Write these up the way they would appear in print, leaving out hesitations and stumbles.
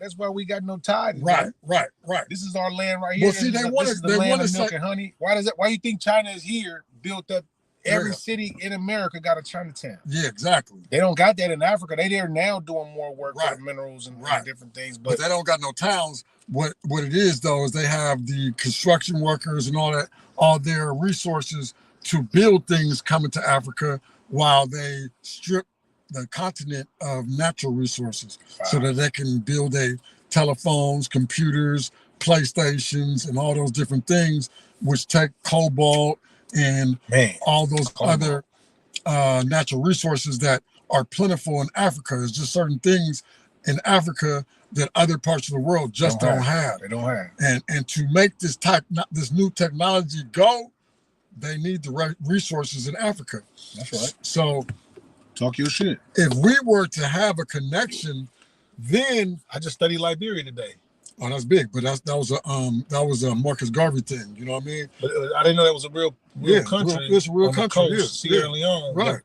That's why we got no tide. Right. This is our land right here. Well, see, this is the land of milk and honey. Why does that? Why you think China is here, built up? Every city in America got a Chinatown. Yeah, exactly. They don't got that in Africa. They there now doing more work for the minerals and different things. But they don't got no towns. What it is though is they have the construction workers and all that, all their resources to build things coming to Africa while they strip the continent of natural resources so that they can build telephones, computers, PlayStations, and all those different things, which take cobalt and all those other natural resources that are plentiful in Africa. There's just certain things in Africa that other parts of the world just don't have. They don't have. And to make this new technology go, they need the resources in Africa. That's right. So talk your shit. If we were to have a connection, then I just studied Liberia today. Oh, that's big, but that was a Marcus Garvey thing. You know what I mean? But I didn't know that was a real country. It's a real country. Coast, Sierra Leone, right?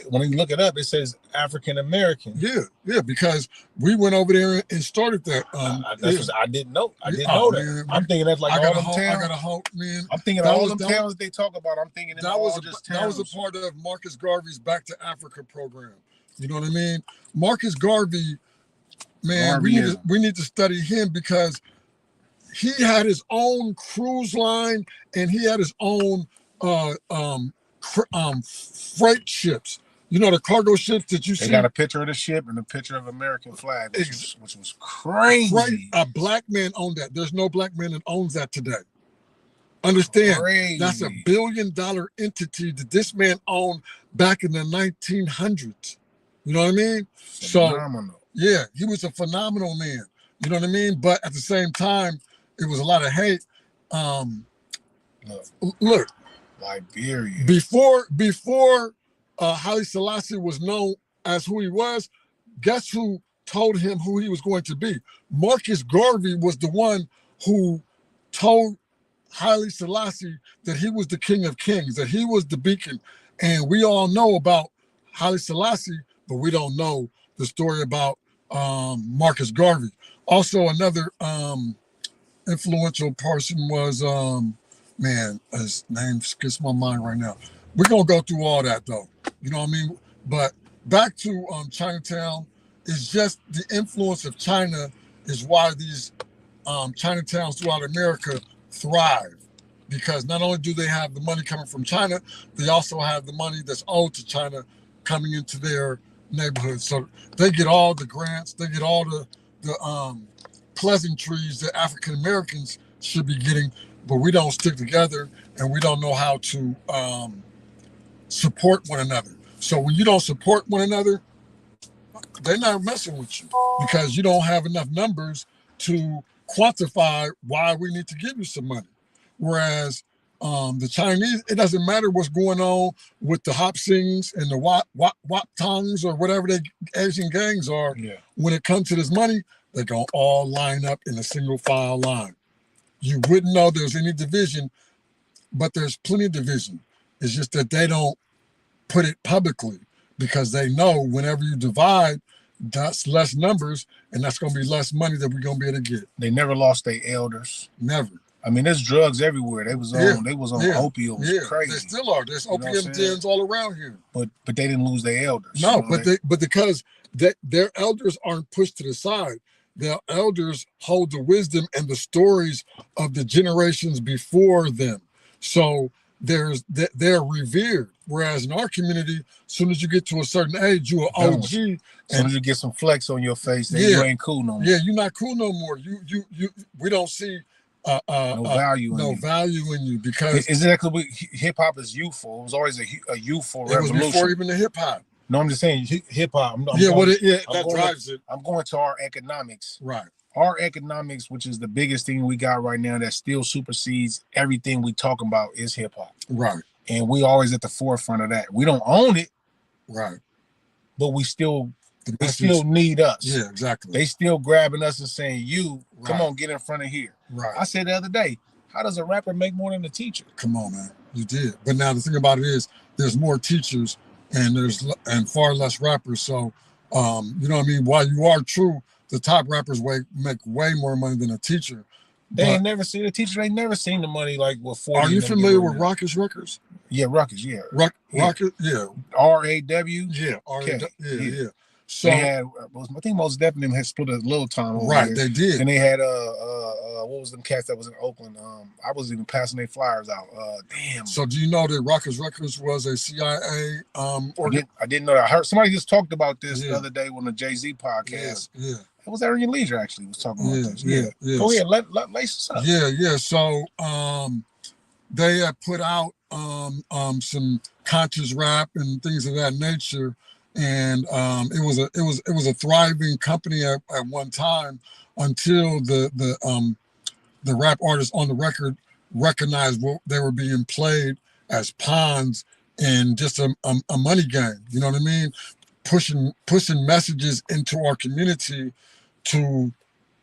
When you look it up, it says African American. Yeah, because we went over there and started that. I didn't know. I didn't know that. Man, I'm thinking that's like all them towns. I got a hope, man. I'm thinking all them towns that they talk about. I'm thinking that was a part of Marcus Garvey's Back to Africa program. You know what I mean? Marcus Garvey. Man, we need to study him because he had his own cruise line and he had his own freight ships. You know, the cargo ships that you see. They got a picture of the ship and a picture of American flag, which was crazy. Right. A black man owned that. There's no black man that owns that today. Understand? Crazy. That's $1 billion entity that this man owned back in the 1900s. You know what I mean? Phenomenal. Yeah, he was a phenomenal man. You know what I mean? But at the same time, it was a lot of hate. Look, Liberia. Before Haile Selassie was known as who he was, guess who told him who he was going to be? Marcus Garvey was the one who told Haile Selassie that he was the king of kings, that he was the beacon. And we all know about Haile Selassie, but we don't know the story about Marcus Garvey. Also, another influential person was, his name skips my mind right now. We're going to go through all that, though. You know what I mean? But back to Chinatown, it's just the influence of China is why these Chinatowns throughout America thrive. Because not only do they have the money coming from China, they also have the money that's owed to China coming into their neighborhood. So they get all the grants, they get all the pleasantries that African Americans should be getting, but we don't stick together and we don't know how to support one another. So when you don't support one another, they're not messing with you because you don't have enough numbers to quantify why we need to give you some money. Whereas the Chinese, it doesn't matter what's going on with the Hop Sings and the Wap Tongs or whatever the Asian gangs are. Yeah. When it comes to this money, they're going to all line up in a single file line. You wouldn't know there's any division, but there's plenty of division. It's just that they don't put it publicly because they know whenever you divide, that's less numbers and that's going to be less money that we're going to be able to get. They never lost their elders. Never. I mean, there's drugs everywhere. They was on opium. It was crazy. They still are. There's opium dens all around here. But they didn't lose their elders. No, but because their elders aren't pushed to the side. Their elders hold the wisdom and the stories of the generations before them. So they're revered. Whereas in our community, as soon as you get to a certain age, you're an OG. As soon as you get some flex on your face, then you ain't cool no more. Yeah, you're not cool no more. We don't see no value in you because exactly hip hop is youthful. It was always a youthful revolution. It was before even the hip hop. No, I'm just saying hip hop. That drives it. I'm going to our economics. Right. Our economics, which is the biggest thing we got right now that still supersedes everything we talk about, is hip hop. Right. And we always at the forefront of that. We don't own it. Right. But they still need us. Yeah, exactly. They still grabbing us and saying, come on, get in front of here. Right. I said the other day, how does a rapper make more than a teacher? Come on, man. You did. But now the thing about it is there's more teachers and far less rappers. So, you know what I mean? While you are true the top rappers make way more money than a teacher. They ain't never seen a teacher. They never seen the money like what 40. Are you familiar with Ruckus Records? Yeah, Ruckus. Yeah, Ruckus. Yeah. RAW. Yeah. Yeah. So they had, I think most definitely had split a little time. Right, they did. And they had what was them cats that was in Oakland? I was even passing their flyers out. Damn. So do you know that Ruckus Records was a CIA? I didn't know that. I heard somebody just talked about this the other day on the Jay-Z podcast. Yeah. It was Arian Leisure actually was talking about this. Yeah. Go ahead, let lace us up. Yeah. So they had put out some conscious rap and things of that nature. And it was a thriving company at one time until the rap artists on the record recognized what they were being played as pawns in just a money game. You know what I mean? Pushing messages into our community to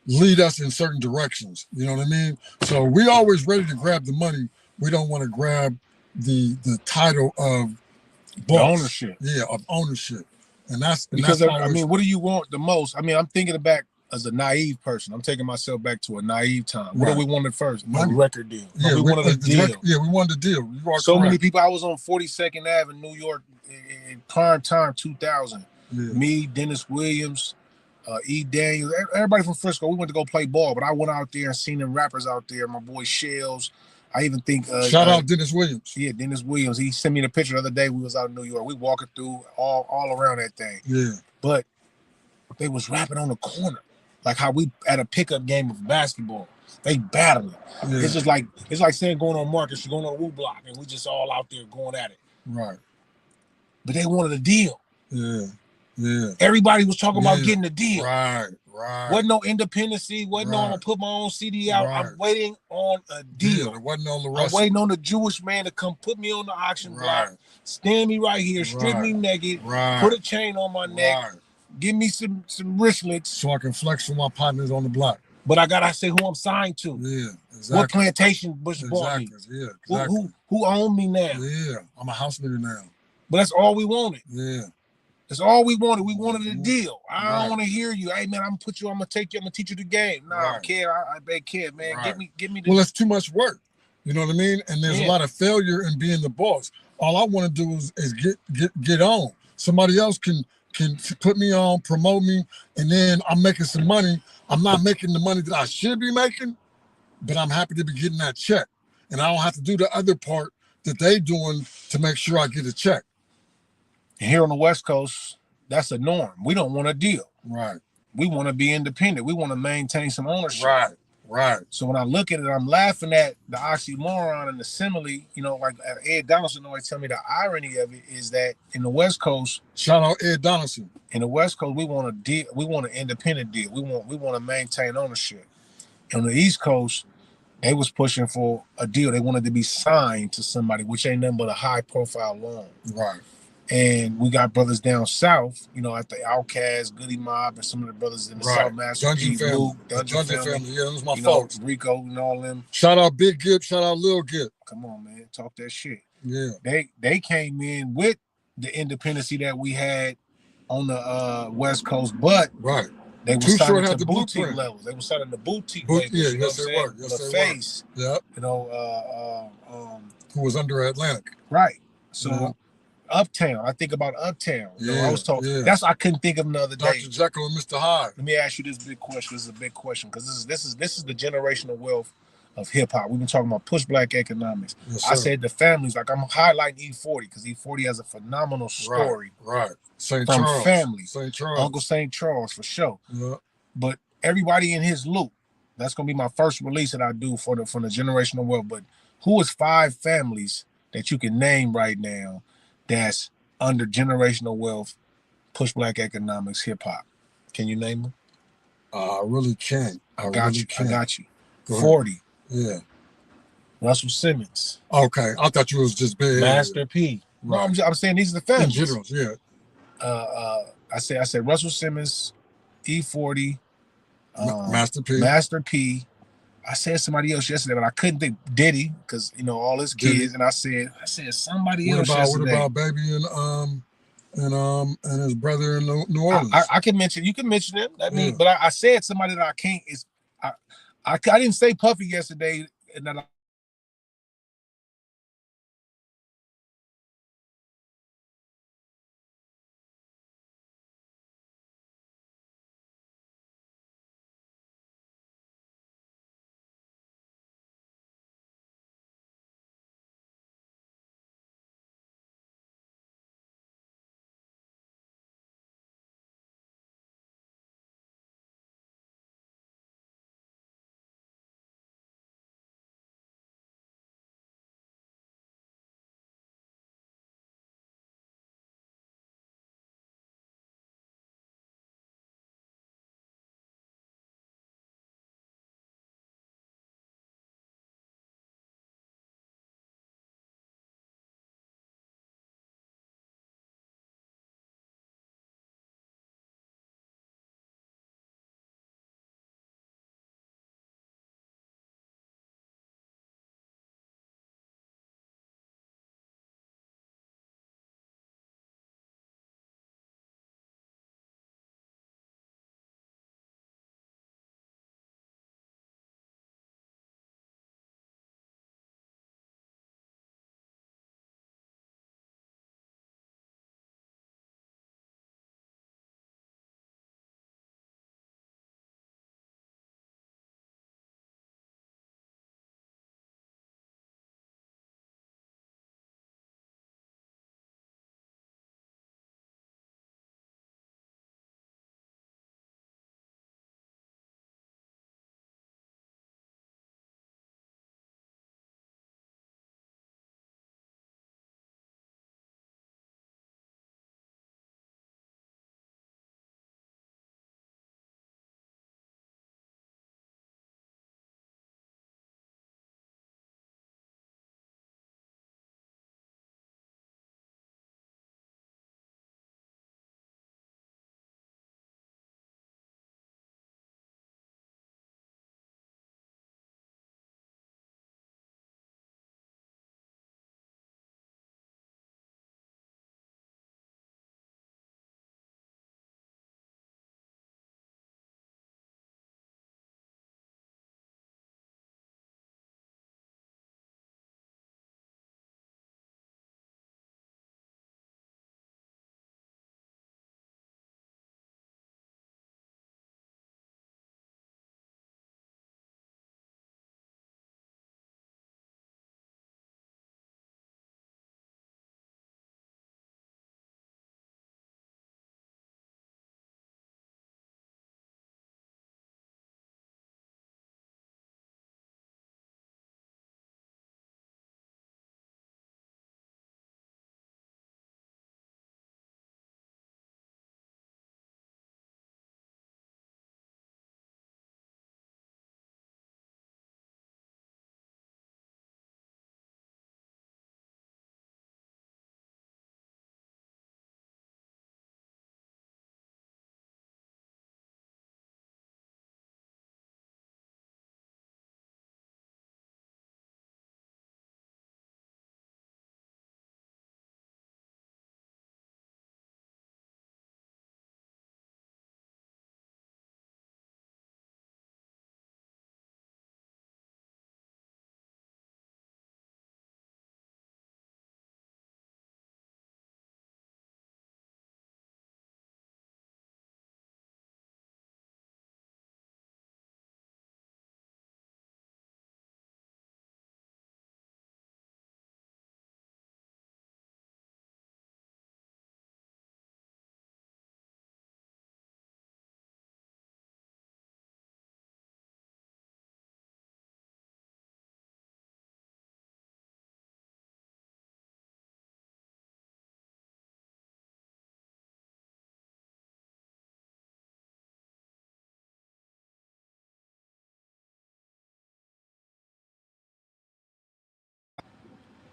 lead us in certain directions. You know what I mean? So we always ready to grab the money. We don't want to grab the title of ownership. Yeah, of ownership. And that's I mean, what do you want the most? I mean, I'm thinking back as a naive person. I'm taking myself back to a naive time. What do we wanted first? A record deal. Yeah, we wanted a deal. Yeah, we wanted a deal. So many people. I was on 42nd Ave in New York in prime time 2000. Yeah. Me, Dennis Williams, E. Daniels, everybody from Frisco. We went to go play ball, but I went out there and seen them rappers out there. My boy Shells. I even think shout out Dennis Williams. Yeah, Dennis Williams. He sent me the picture the other day. We was out in New York. We walking through all around that thing. Yeah. But they was rapping on the corner. Like how we at a pickup game of basketball. They battling. Yeah. It's like saying going on Marcus, you're going on Woo Block, and we just all out there going at it. Right. But they wanted a deal. Yeah. Everybody was talking about getting a deal. Right. Wasn't no independency. Wasn't no I'm gonna put my own CD out. Right. I'm waiting on a deal. It wasn't on the I'm waiting on the Jewish man to come put me on the auction block, stand me right here, strip me naked, put a chain on my neck, give me some wristlets so I can flex with my partners on the block. But I gotta say who I'm signed to. Yeah, exactly. What plantation Bush bought me. Yeah, exactly. Who owned me now? Yeah, I'm a house nigga now. But that's all we wanted. Yeah. That's all we wanted. We wanted a deal. I don't want to hear you. Hey man, I'm gonna take you. I'm gonna teach you the game. Nah, kid, I beg kid, man. Give me the. Well, it's too much work. You know what I mean? And there's a lot of failure in being the boss. All I want to do is get on. Somebody else can put me on, promote me, and then I'm making some money. I'm not making the money that I should be making, but I'm happy to be getting that check. And I don't have to do the other part that they doing to make sure I get a check. Here on the West Coast, that's a norm. We don't want a deal. Right. We want to be independent. We want to maintain some ownership. Right. So when I look at it, I'm laughing at the oxymoron and the simile. You know, like Ed Donaldson always tell me the irony of it is that in the West Coast, shout out Ed Donaldson. In the West Coast, we want a deal. We want an independent deal. We want to maintain ownership. On the East Coast, they was pushing for a deal. They wanted to be signed to somebody, which ain't nothing but a high profile loan. Right. And we got brothers down south, you know, at the Outkast, Goody Mob, and some of the brothers in the South, Master Dungeon P, Family. Luke, Dungeon Family. Yeah, those my folks. Rico and all them. Shout out Big Gip, shout out Lil Gip. Come on, man, talk that shit. Yeah. They came in with the independency that we had on the West Coast, but they were signing to boutique levels. They were signing the boutique levels. Yeah, yes, they were. Yes, the they face, were. Yep. You know, who was under Atlantic. Right. So Uptown. I think about Uptown. Yeah, you know, I was talking. That's I couldn't think of them the other day. Dr. Jekyll and Mr. Hyde. Let me ask you this big question. This is a big question because this is the generational wealth of hip hop. We've been talking about push black economics. Yes, I said the families, like I'm highlighting E40 because E40 has a phenomenal story. Right. St. From Charles. family. St. Charles. Uncle St. Charles for sure. Yeah. But everybody in his loop. That's gonna be my first release that I do from the generational wealth. But who is 5 families that you can name right now that's under generational wealth, push black economics, hip hop? Can you name them? I really can't. I got you. 40. Yeah. Russell Simmons. Okay. I thought you was just big. Master P. No, I'm saying these are the families. In general, yeah. I said Russell Simmons, E40, Master P. I said somebody else yesterday, but I couldn't think Diddy because you know all his kids, and I said somebody else yesterday. What about Baby and and his brother in New I, Orleans. I can mention, you can mention them. I mean, Yeah. but I said somebody that I can't is I didn't say Puffy yesterday, and that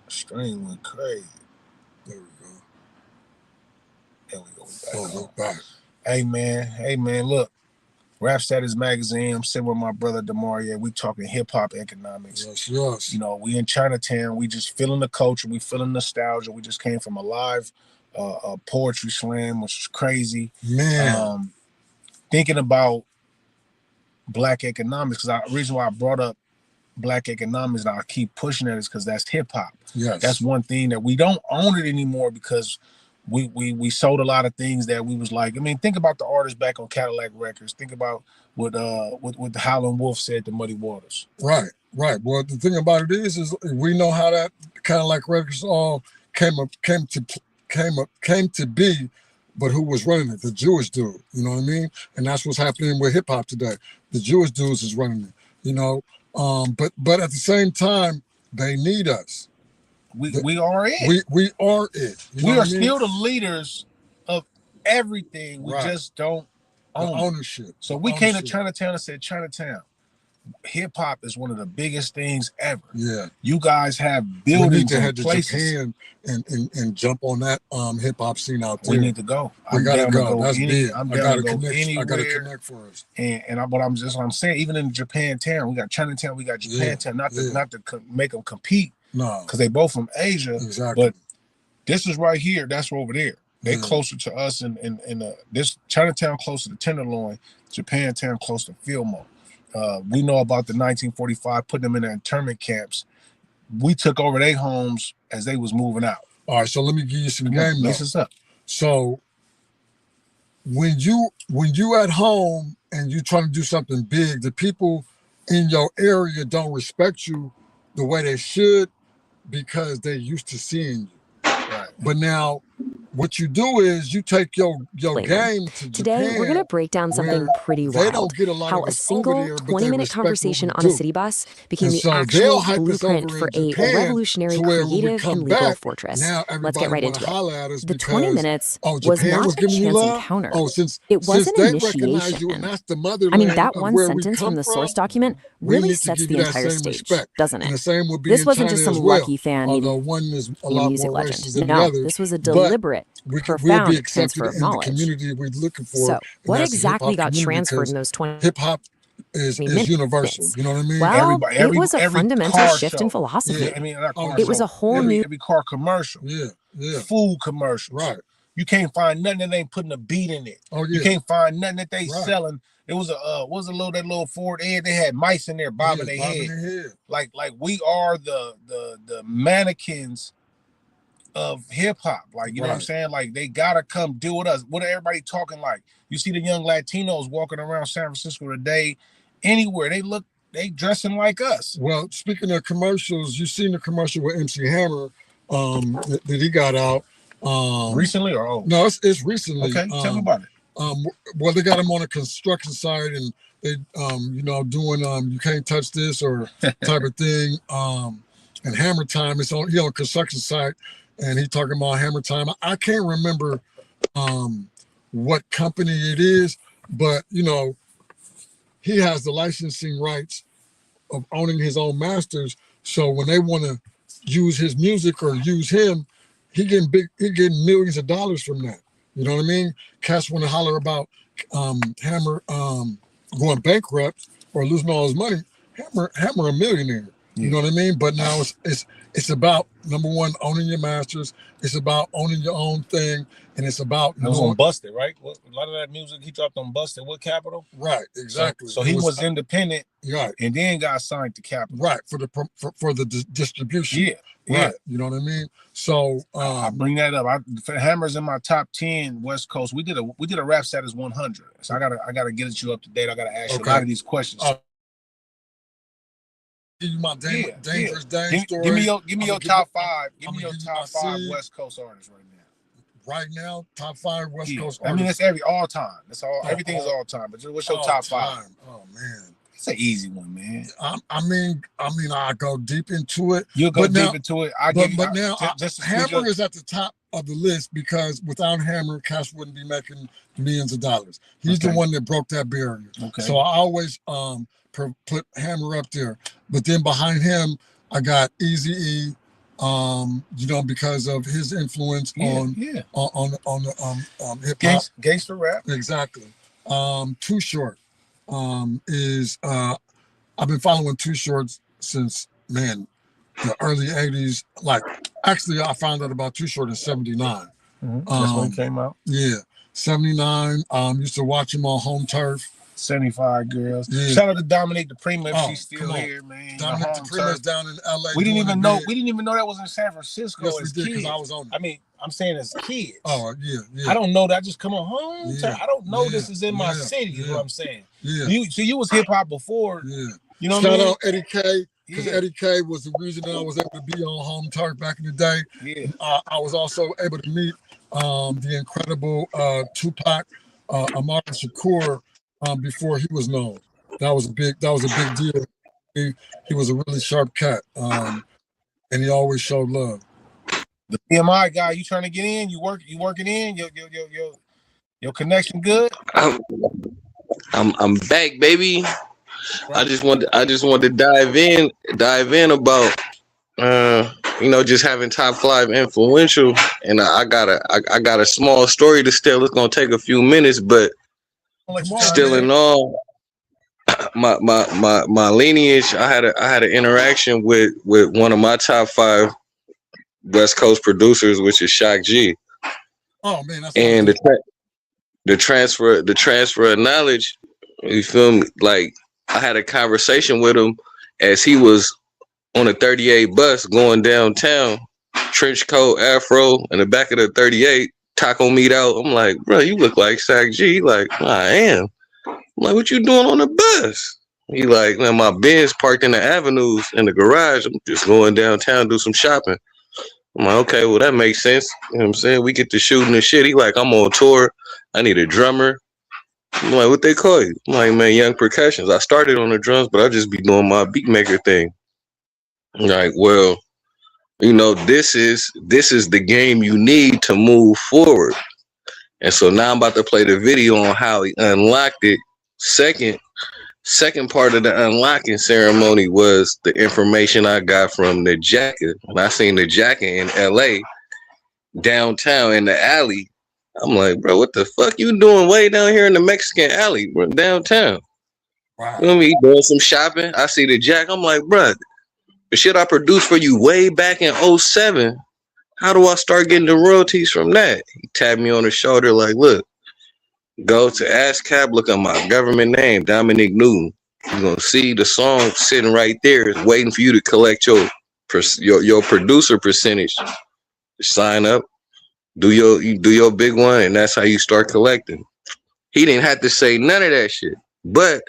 stream went crazy. There we go. There we go. We're back. Hey man, look. Rap Status Magazine. I'm sitting with my brother Demaria. We talking hip hop economics. Yes. You know, we in Chinatown. We just feeling the culture. We feeling nostalgia. We just came from a live a poetry slam, which is crazy. Man. Thinking about Black economics, because the reason why I brought up Black economics and I keep pushing it is because that's hip hop. Yes. That's one thing that we don't own it anymore because we sold a lot of things that we was like. I mean, think about the artists back on Cadillac Records. Think about what the Howlin' Wolf said to Muddy Waters. Right. Well, the thing about it is we know how that Cadillac Records all came to be, but who was running it? The Jewish dude. You know what I mean? And that's what's happening with hip hop today. The Jewish dudes is running it. You know, but at the same time, they need us. We are it. We are it. You know we are I mean? still the leaders of everything. We just don't own ownership. So we came to Chinatown and said, Chinatown, hip hop is one of the biggest things ever. Yeah. You guys have buildings. We need to head to Japan and jump on that hip hop scene out there. We need to go. We gotta go. That's big. I'm I down gotta to go connect. anywhere. I gotta connect for us. But I'm saying, even in Japantown, we got Chinatown, we got Japantown. Not to make them compete. No, because they both from Asia. Exactly. But this is right here. That's over there. They closer to us in this Chinatown closer to Tenderloin, Japantown close to Fillmore. We know about the 1945, putting them in the internment camps. We took over their homes as they was moving out. All right, so let me give you some game. Mix us up. So when you at home and you trying to do something big, the people in your area don't respect you the way they should because they're used to seeing you. Right. But now what you do is you take your game to Today, Japan, we're going to break down something pretty they wild. don't get a lot How of a us single over there, but they 20-minute respect what conversation we on a do. city bus became And the so actual they'll hype us blueprint over for in a Japan revolutionary, to where when we creative, come and legal back, fortress. now Let's everybody get right wanna into holler it. at us The because, 20 minutes was Japan not was a giving you chance love? encounter. Since It was since an they recognize you and initiation. that's the motherland I mean, that of one where we sentence come from the source from, document we really need to sets give the you that entire same stage, respect. doesn't And it? the same would be This in wasn't China just some as well, lucky fan, although maybe one is a a lot music more legend. racist than the No, other. this was a But deliberate, we'll be profound accepted transfer of in the knowledge. community we're looking for. So, And what that's the exactly hip-hop got community transferred because in those 20 hip-hop is minutes? universal. You know what I mean? Well, it was a every fundamental car shift show. in philosophy. Yeah. I mean, not car It was show. a whole new. Every car commercial. Yeah. Food commercials. Right. You can't find nothing that ain't putting a beat in it. Oh, yeah. You can't find nothing that they Right. selling. It was that little Ford Ed. They had mice in there bobbing their head. Like we are the mannequins of hip hop. Like, you know what I'm saying? Like, they gotta come deal with us. What are everybody talking like? You see the young Latinos walking around San Francisco today, anywhere. They dressing like us. Well, speaking of commercials, you seen the commercial with MC Hammer that he got out. Recently or old? No, it's recently. Okay, tell me about it. Well, they got him on a construction site and they doing you can't touch this or type of thing. And Hammer Time, he on a construction site and he talking about Hammer Time. I can't remember what company it is, but he has the licensing rights of owning his own masters. So when they want to use his music or use him, he getting millions of dollars from that. You know what I mean? Cats want to holler about Hammer going bankrupt or losing all his money. Hammer a millionaire. You know what I mean? But now it's about, number one, owning your masters. It's about owning your own thing, and it's about. It was on Busted, right? A lot of that music he dropped on Busted. What Capitol? Right, exactly. So he was independent, right, and then got signed to Capitol. Right, for the distribution. Yeah. Right, you know what I mean. So I bring that up. Hammer's in my top 10 West Coast. We did a rap status 100. So I gotta get you up to date. I gotta ask you a lot of these questions. Give you my dangerous Dame story. Give me your top five. Give me your top five West Coast artists right now. Right now, top 5 West Coast artists. I mean, it's all time. That's all. Everything is all time. But what's your top 5? Oh man, it's an easy one, man. I mean, I go deep into it. You'll go deep into it. Hammer is at the top of the list because without Hammer, Cash wouldn't be making millions of dollars. He's the one that broke that barrier. Okay. So I always put Hammer up there, but then behind him, I got Eazy-E. Because of his influence on the hip hop, gangster rap. Exactly. Too Short is I've been following Too Short since the early '80s. Like, actually, I found out about Too Short in '79. That's when he came out. Yeah, 79. Used to watch him on Home Turf. 75 Girls. Yeah. Shout out to Dominique the Prima. Oh, She's still here, man. Dominique the Prima's down in LA. We didn't even know that was in San Francisco. Yes, as we did, kids. I was on it. I mean, I'm saying as kids. Oh, yeah. I don't know that. I just come on home. Yeah. I don't know this is in my city, is what I'm saying. Yeah. You was hip hop before. Yeah. You know Shout what I mean? out Eddie K, because Eddie K was the reason that I was able to be on Home Turf back in the day. Yeah. I was also able to meet the incredible Tupac Amaru Shakur before he was known. That was a big deal. He was a really sharp cat, and he always showed love. The PMI guy, you trying to get in? You working in? Your connection good? I'm back, baby. I just want to dive in about just having top 5 influential, and I got a small story to tell. It's gonna take a few minutes, but still in all, my lineage, I had an interaction with one of my top 5 West Coast producers, which is Shock G. Oh man, that's and the transfer of knowledge. You feel me? Like, I had a conversation with him as he was on a 38 bus going downtown, trench coat, afro, in the back of the 38, taco meat out. I'm like, bro, you look like Sack G. He like, I am. I'm like, what you doing on the bus? He like, man, my Benz parked in the avenues in the garage. I'm just going downtown, do some shopping. I'm like, okay, well, that makes sense. You know what I'm saying? We get to shooting and shit. He like, I'm on tour. I need a drummer. I'm like, what they call you? I'm like, man, Young Percussions. I started on the drums, but I just be doing my beat maker thing. I'm like, well, this is the game you need to move forward. And so now I'm about to play the video on how he unlocked it. Second part of the unlocking ceremony was the information I got from the Jacker. And I seen the Jacker in LA, downtown in the alley. I'm like, bro, what the fuck you doing way down here in the Mexican alley, bro, downtown? Wow. You know what I mean? Doing some shopping. I see the Jack. I'm like, bro, the shit I produced for you way back in 07, how do I start getting the royalties from that? He tapped me on the shoulder like, look, go to ASCAP, look at my government name, Dominic Newton. You're going to see the song sitting right there. It's waiting for you to collect your producer percentage. Sign up, do your big one, and that's how you start collecting. He didn't have to say none of that shit. But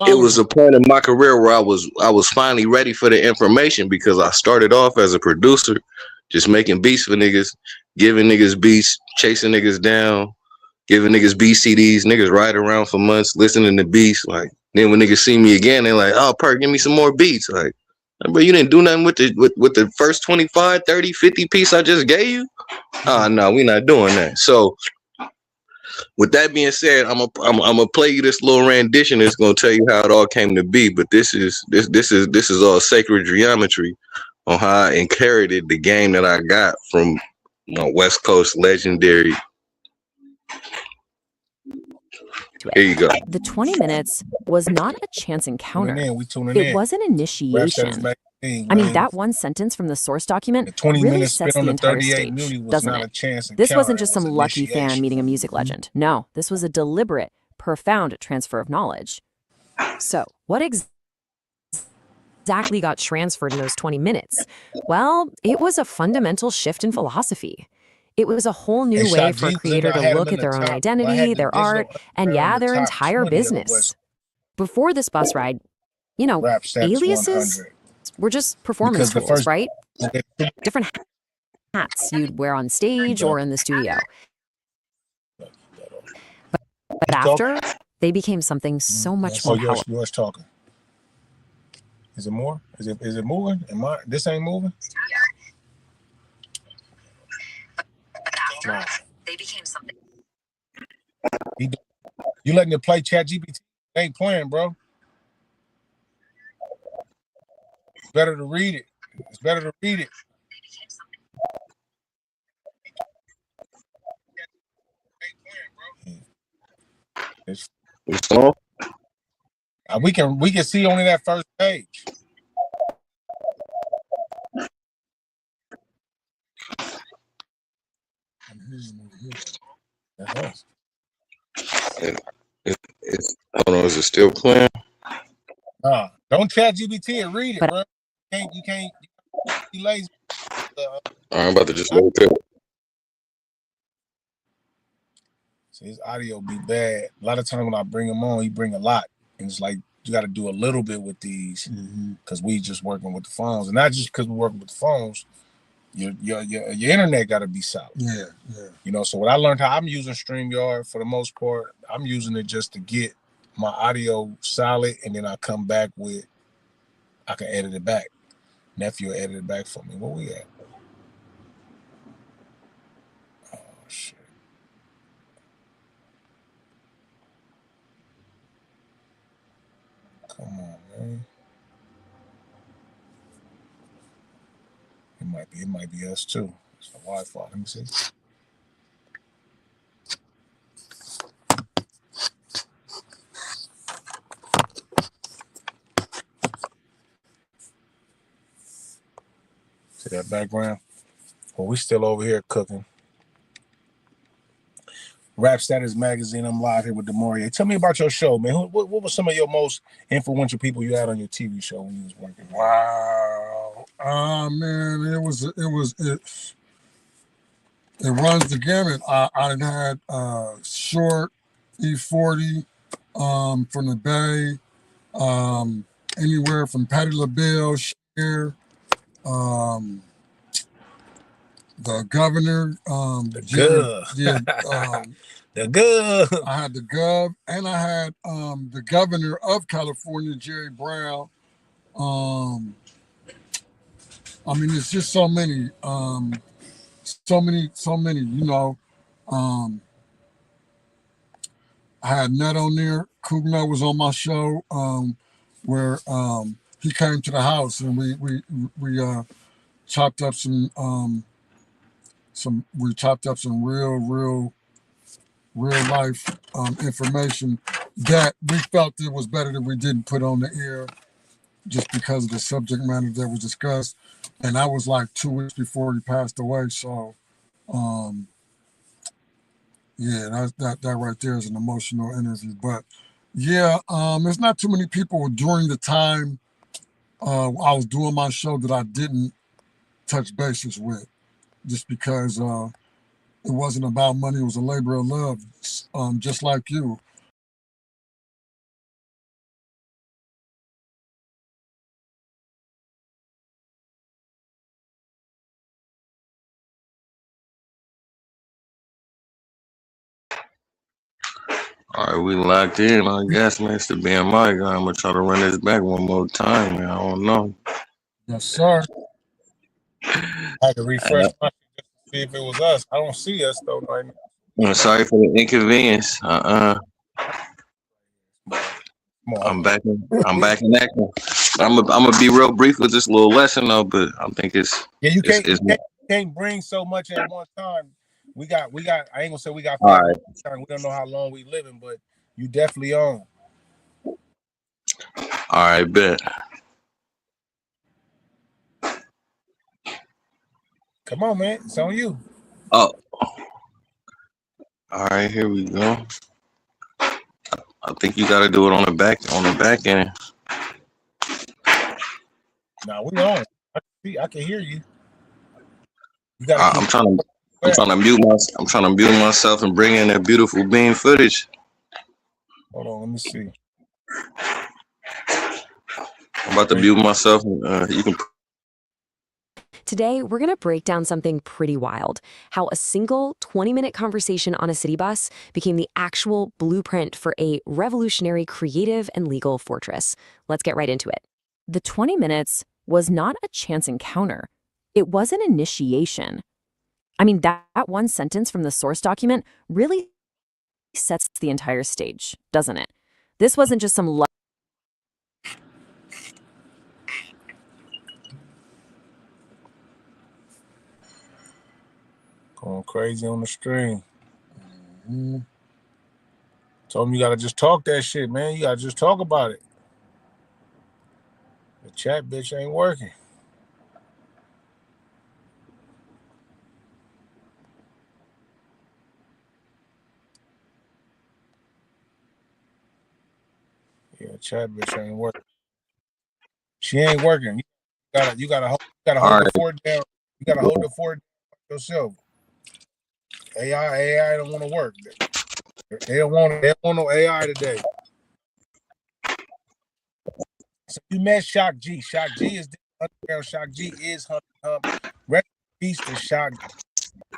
it was a point in my career where I was finally ready for the information, because I started off as a producer, just making beats for niggas, giving niggas beats, chasing niggas down, giving niggas BCDs, niggas ride around for months listening to beats. Like, then when niggas see me again, they're like, oh, Perk, give me some more beats. Like, but you didn't do nothing with the first 25, 30, 50 piece I just gave you? Oh, no, we're not doing that. So with that being said, I'm gonna play you this little rendition. It's gonna tell you how it all came to be. But this is all sacred geometry on how I inherited the game that I got from my West Coast legendary. Here you go. The 20 minutes was not a chance encounter. It was an initiation. I mean, that one sentence from the source document really sets the entire stage, doesn't it? This wasn't just some lucky fan meeting a music legend. No, this was a deliberate, profound transfer of knowledge. So, what exactly got transferred in those 20 minutes? Well, it was a fundamental shift in philosophy. It was a whole new way for a creator to look at their own identity, their art, and their entire business. Before this bus ride, aliases were just performance tools, right? Different hats you'd wear on stage or in the studio. But after, they became something so much more powerful. Yours talking. Is it more? Is it moving? This ain't moving? After, they became something. You letting it play ChatGPT? Ain't playing, bro. It's better to read it. It's better to read it. We can see only that first page. That's us. Hold on, is it still playing? Don't chat GPT and read it, bro. You can't be lazy. I'm about to just look it up. So his audio be bad. A lot of times when I bring him on, he bring a lot. And it's like, you got to do a little bit with these because we just working with the phones. And not just because we're working with the phones, your internet got to be solid. Yeah. You know, so what I learned how I'm using StreamYard for the most part, I'm using it just to get my audio solid. And then I come back with, I can edit it back. Nephew will edit it back for me. Where we at? Oh, shit. Come on, man. It might be us too. It's the Wi-Fi. Let me see. See that background? Well, we still over here cooking. Rap Status Magazine. I'm live here with Demorier. Tell me about your show, man. What were some of your most influential people you had on your TV show when you was working? Wow. Man, it runs the gamut. I had Short, E40, from the Bay, anywhere from Patti LaBelle, Cher, the Governor, the Gov. I had the Gov, and I had the Governor of California, Jerry Brown. I mean, it's just so many, you know. I had Ned on there. Kugna was on my show, where he came to the house and we chopped up some real life information that we felt it was better that we didn't put on the air just because of the subject matter that was discussed. And that was like 2 weeks before he passed away. So yeah, that right there is an emotional interview. But yeah, there's not too many people during the time I was doing my show that I didn't touch bases with, just because it wasn't about money. It was a labor of love, just like you. All right, we locked in. I guess, man, it's the BMI guy. I'm gonna try to run this back one more time, man. I don't know. Yes, sir. I had to refresh my shit just to see if it was us. I don't see us though right now. I'm sorry for the inconvenience. I'm back. I'm back in action. I'm gonna be real brief with this little lesson though, but I think it's you can't bring so much at one time. We got. I ain't gonna say we got. All right. We don't know how long we living, but you definitely on. All right, bet. Come on, man. It's on you. Oh. All right, here we go. I think you got to do it on the back end. Nah, we on. I can hear you. I'm trying to mute myself and bring in that beautiful beam footage. Hold on, let me see. I'm about to mute myself. You can. Today, we're going to break down something pretty wild. How a single 20-minute conversation on a city bus became the actual blueprint for a revolutionary creative and legal fortress. Let's get right into it. The 20 minutes was not a chance encounter. It was an initiation. I mean, that one sentence from the source document really sets the entire stage, doesn't it? This wasn't just some going crazy on the stream. Told him you gotta just talk that shit, man. You gotta just talk about it. The chat bitch ain't working. chat bitch ain't working. She ain't working. You gotta hold the fort down. You gotta hold the fort down yourself. AI don't want to work. They don't want no AI today. So you met Shock G. Shock G is the underground. Shock G is Rest in peace to Shock G.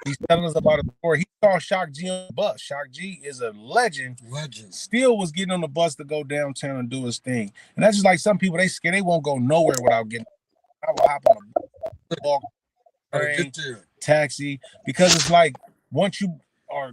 He's telling us about a story. He saw Shock G on the bus. Shock G is a legend. Still was getting on the bus to go downtown and do his thing. And that's just like some people, they scared they won't go nowhere without getting. I will hop on a walk, train, taxi, because it's like once you are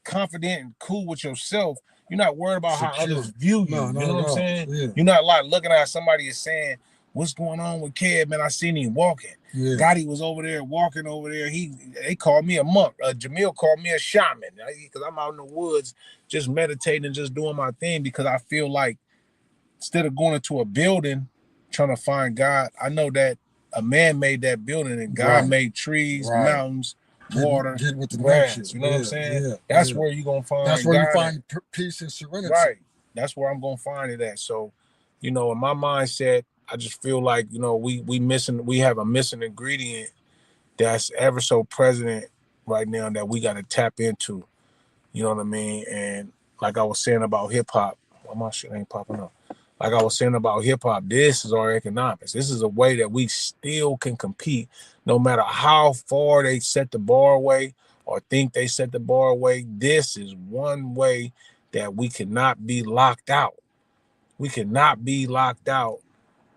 confident and cool with yourself, you're not worried about how others view you. You know what I'm saying? Yeah. You're not like looking at somebody and saying, "What's going on with Kev? Man, I seen him walking. Yeah. Gotti was over there walking over there. They called me a monk. Jamil called me a shaman because I'm out in the woods just meditating and just doing my thing because I feel like instead of going into a building trying to find God, I know that a man made that building and God made trees, mountains, water, get with the grass. Nature. You know what I'm saying? That's where you're gonna find. That's where you find peace and serenity. Right. That's where I'm gonna find it at. So, in my mindset, I just feel like we have a missing ingredient that's ever so present right now that we got to tap into. You know what I mean? And like I was saying about hip hop, well, my shit ain't popping up. Like I was saying about hip hop, this is our economics. This is a way that we still can compete, no matter how far they set the bar away or think they set the bar away. This is one way that we cannot be locked out. We cannot be locked out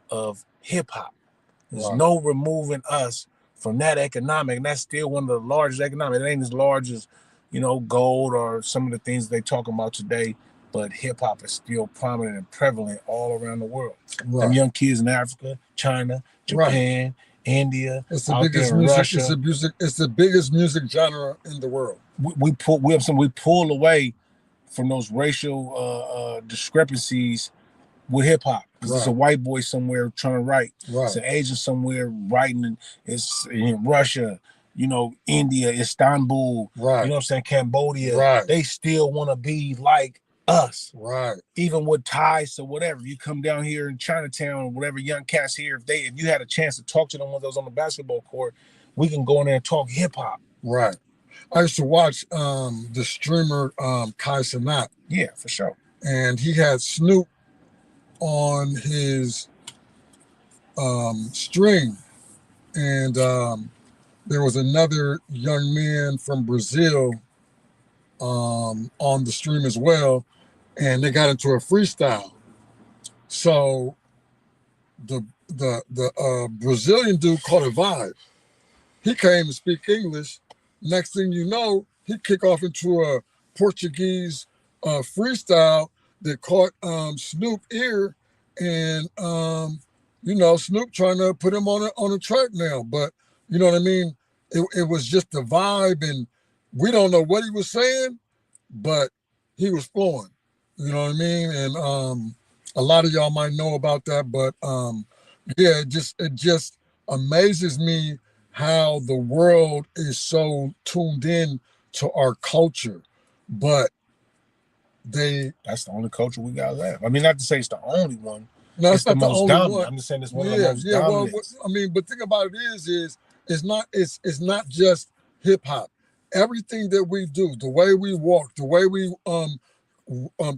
of hip hop. There's no removing us from that economic, and that's still one of the largest economic. It ain't as large as, gold or some of the things they talking about today. But hip hop is still prominent and prevalent all around the world. Them young kids in Africa, China, Japan, India, it's the biggest music. Russia. It's the biggest music genre in the world. We pull away from those racial discrepancies with hip hop. Because it's a white boy somewhere trying to write. It's an Asian somewhere writing. It's in Russia. India, Istanbul. You know what I'm saying? Cambodia. They still want to be like us, even with ties to whatever. You come down here in Chinatown, whatever young cats here, if you had a chance to talk to them when they was on the basketball court, we can go in there and talk hip hop. I used to watch the streamer Kai Cenat. Yeah, for sure. And he had Snoop on his string, and there was another young man from Brazil on the stream as well. And they got into a freestyle. So the Brazilian dude caught a vibe. He came to speak English. Next thing you know, he kicked off into a Portuguese freestyle that caught Snoop ear, and Snoop trying to put him on a track now. But you know what I mean? It was just the vibe, and we don't know what he was saying, but he was flowing. You know what I mean? And a lot of y'all might know about that, but it just amazes me how the world is so tuned in to our culture. But that's the only culture we got left. I mean, not to say it's the only one. No, it's not the most dominant one. I'm just saying it's one of the most dominant. Well, but think about it is it's not just hip hop. Everything that we do, the way we walk, the way we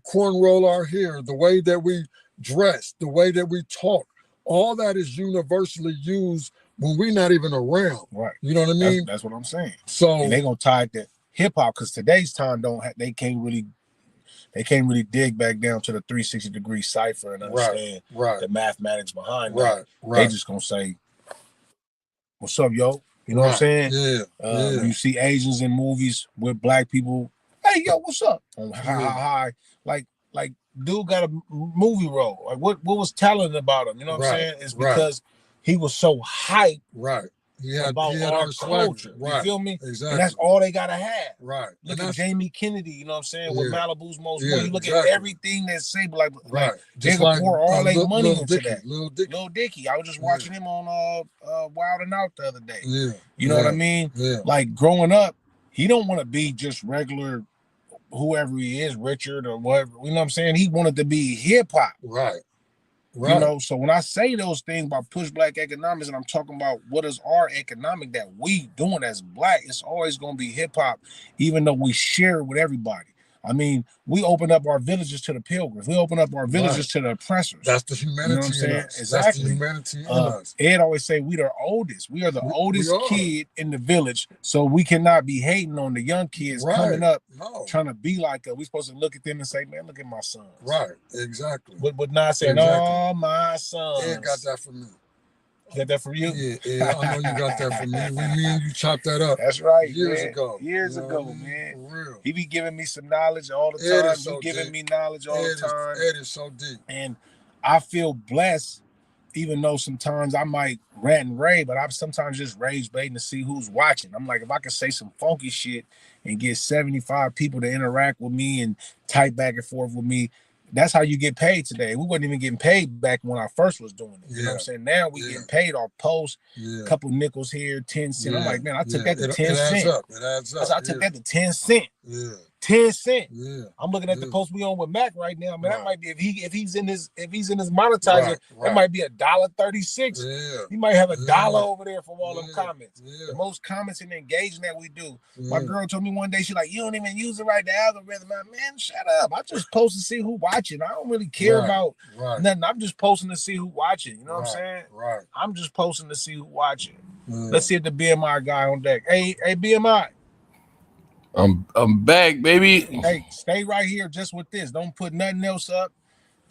cornroll our hair, the way that we dress, the way that we talk, all that is universally used when we're not even around. You know what I mean? That's what I'm saying. So and they gonna tie it to hip hop because today's time they can't really dig back down to the 360-degree cipher and understand the mathematics behind that. They just gonna say, "What's up, yo?" You know what I'm saying? When you see Asians in movies with black people, "Hey, yo, what's up?" Hi. Like dude got a movie role. Like what was talented about him? You know what I'm saying? It's because he was so hyped. He had our culture. You feel me? Exactly. And that's all they gotta have. Look at Jamie Kennedy, you know what I'm saying? With Malibu's Most Wanted. You look at everything that's say like they can pour all their money into that. Lil Dicky. I was just watching him on Wild 'N Out the other day. You know what I mean? Like growing up, he don't want to be just regular whoever he is, Richard or whatever, you know what I'm saying? He wanted to be hip hop. Right. You know, so when I say those things about push black economics, and I'm talking about what is our economic that we doing as black, it's always going to be hip hop, even though we share it with everybody. I mean, we open up our villages to the pilgrims. We open up our villages to the oppressors. That's the humanity, you know what I'm saying? Exactly. That's the humanity in us. Ed always say we the oldest. We are the oldest kid in the village, so we cannot be hating on the young kids coming up, trying to be like us. We're supposed to look at them and say, "Man, look at my sons." Right. Exactly. But not saying, "Oh, my sons." Ed got that from me. Got that from you? Yeah, I know you got that from me. Me and you chopped that up. That's right. Years ago, man. For real. He be giving me some knowledge all the time. He giving me knowledge all the time. Ed is so deep. And I feel blessed, even though sometimes I might rant and rave, but I'm sometimes just rage baiting to see who's watching. I'm like, if I can say some funky shit and get 75 people to interact with me and type back and forth with me, that's how you get paid today. We wasn't even getting paid back when I first was doing it. You know what I'm saying? Now we getting paid off post, a couple nickels here, 10 cents. I'm like, man, I took that to 10 cents. It adds up. I took that to 10 cents. 10 cents. I'm looking at the post we on with Mac right now. Man, that might be if he's in his monetizer, that might be $1.36. He might have $1 over there from all them comments. The most comments and engagement that we do. My girl told me one day, she's like, you don't even use it right, the algorithm. Man, shut up. I just post to see who watching. I don't really care about nothing. I'm just posting to see who watching. You know what I'm saying? Right. I'm just posting to see who watching. Let's see if the BMI guy on deck. Hey, BMI. I'm back, baby. Hey, stay right here just with this. Don't put nothing else up.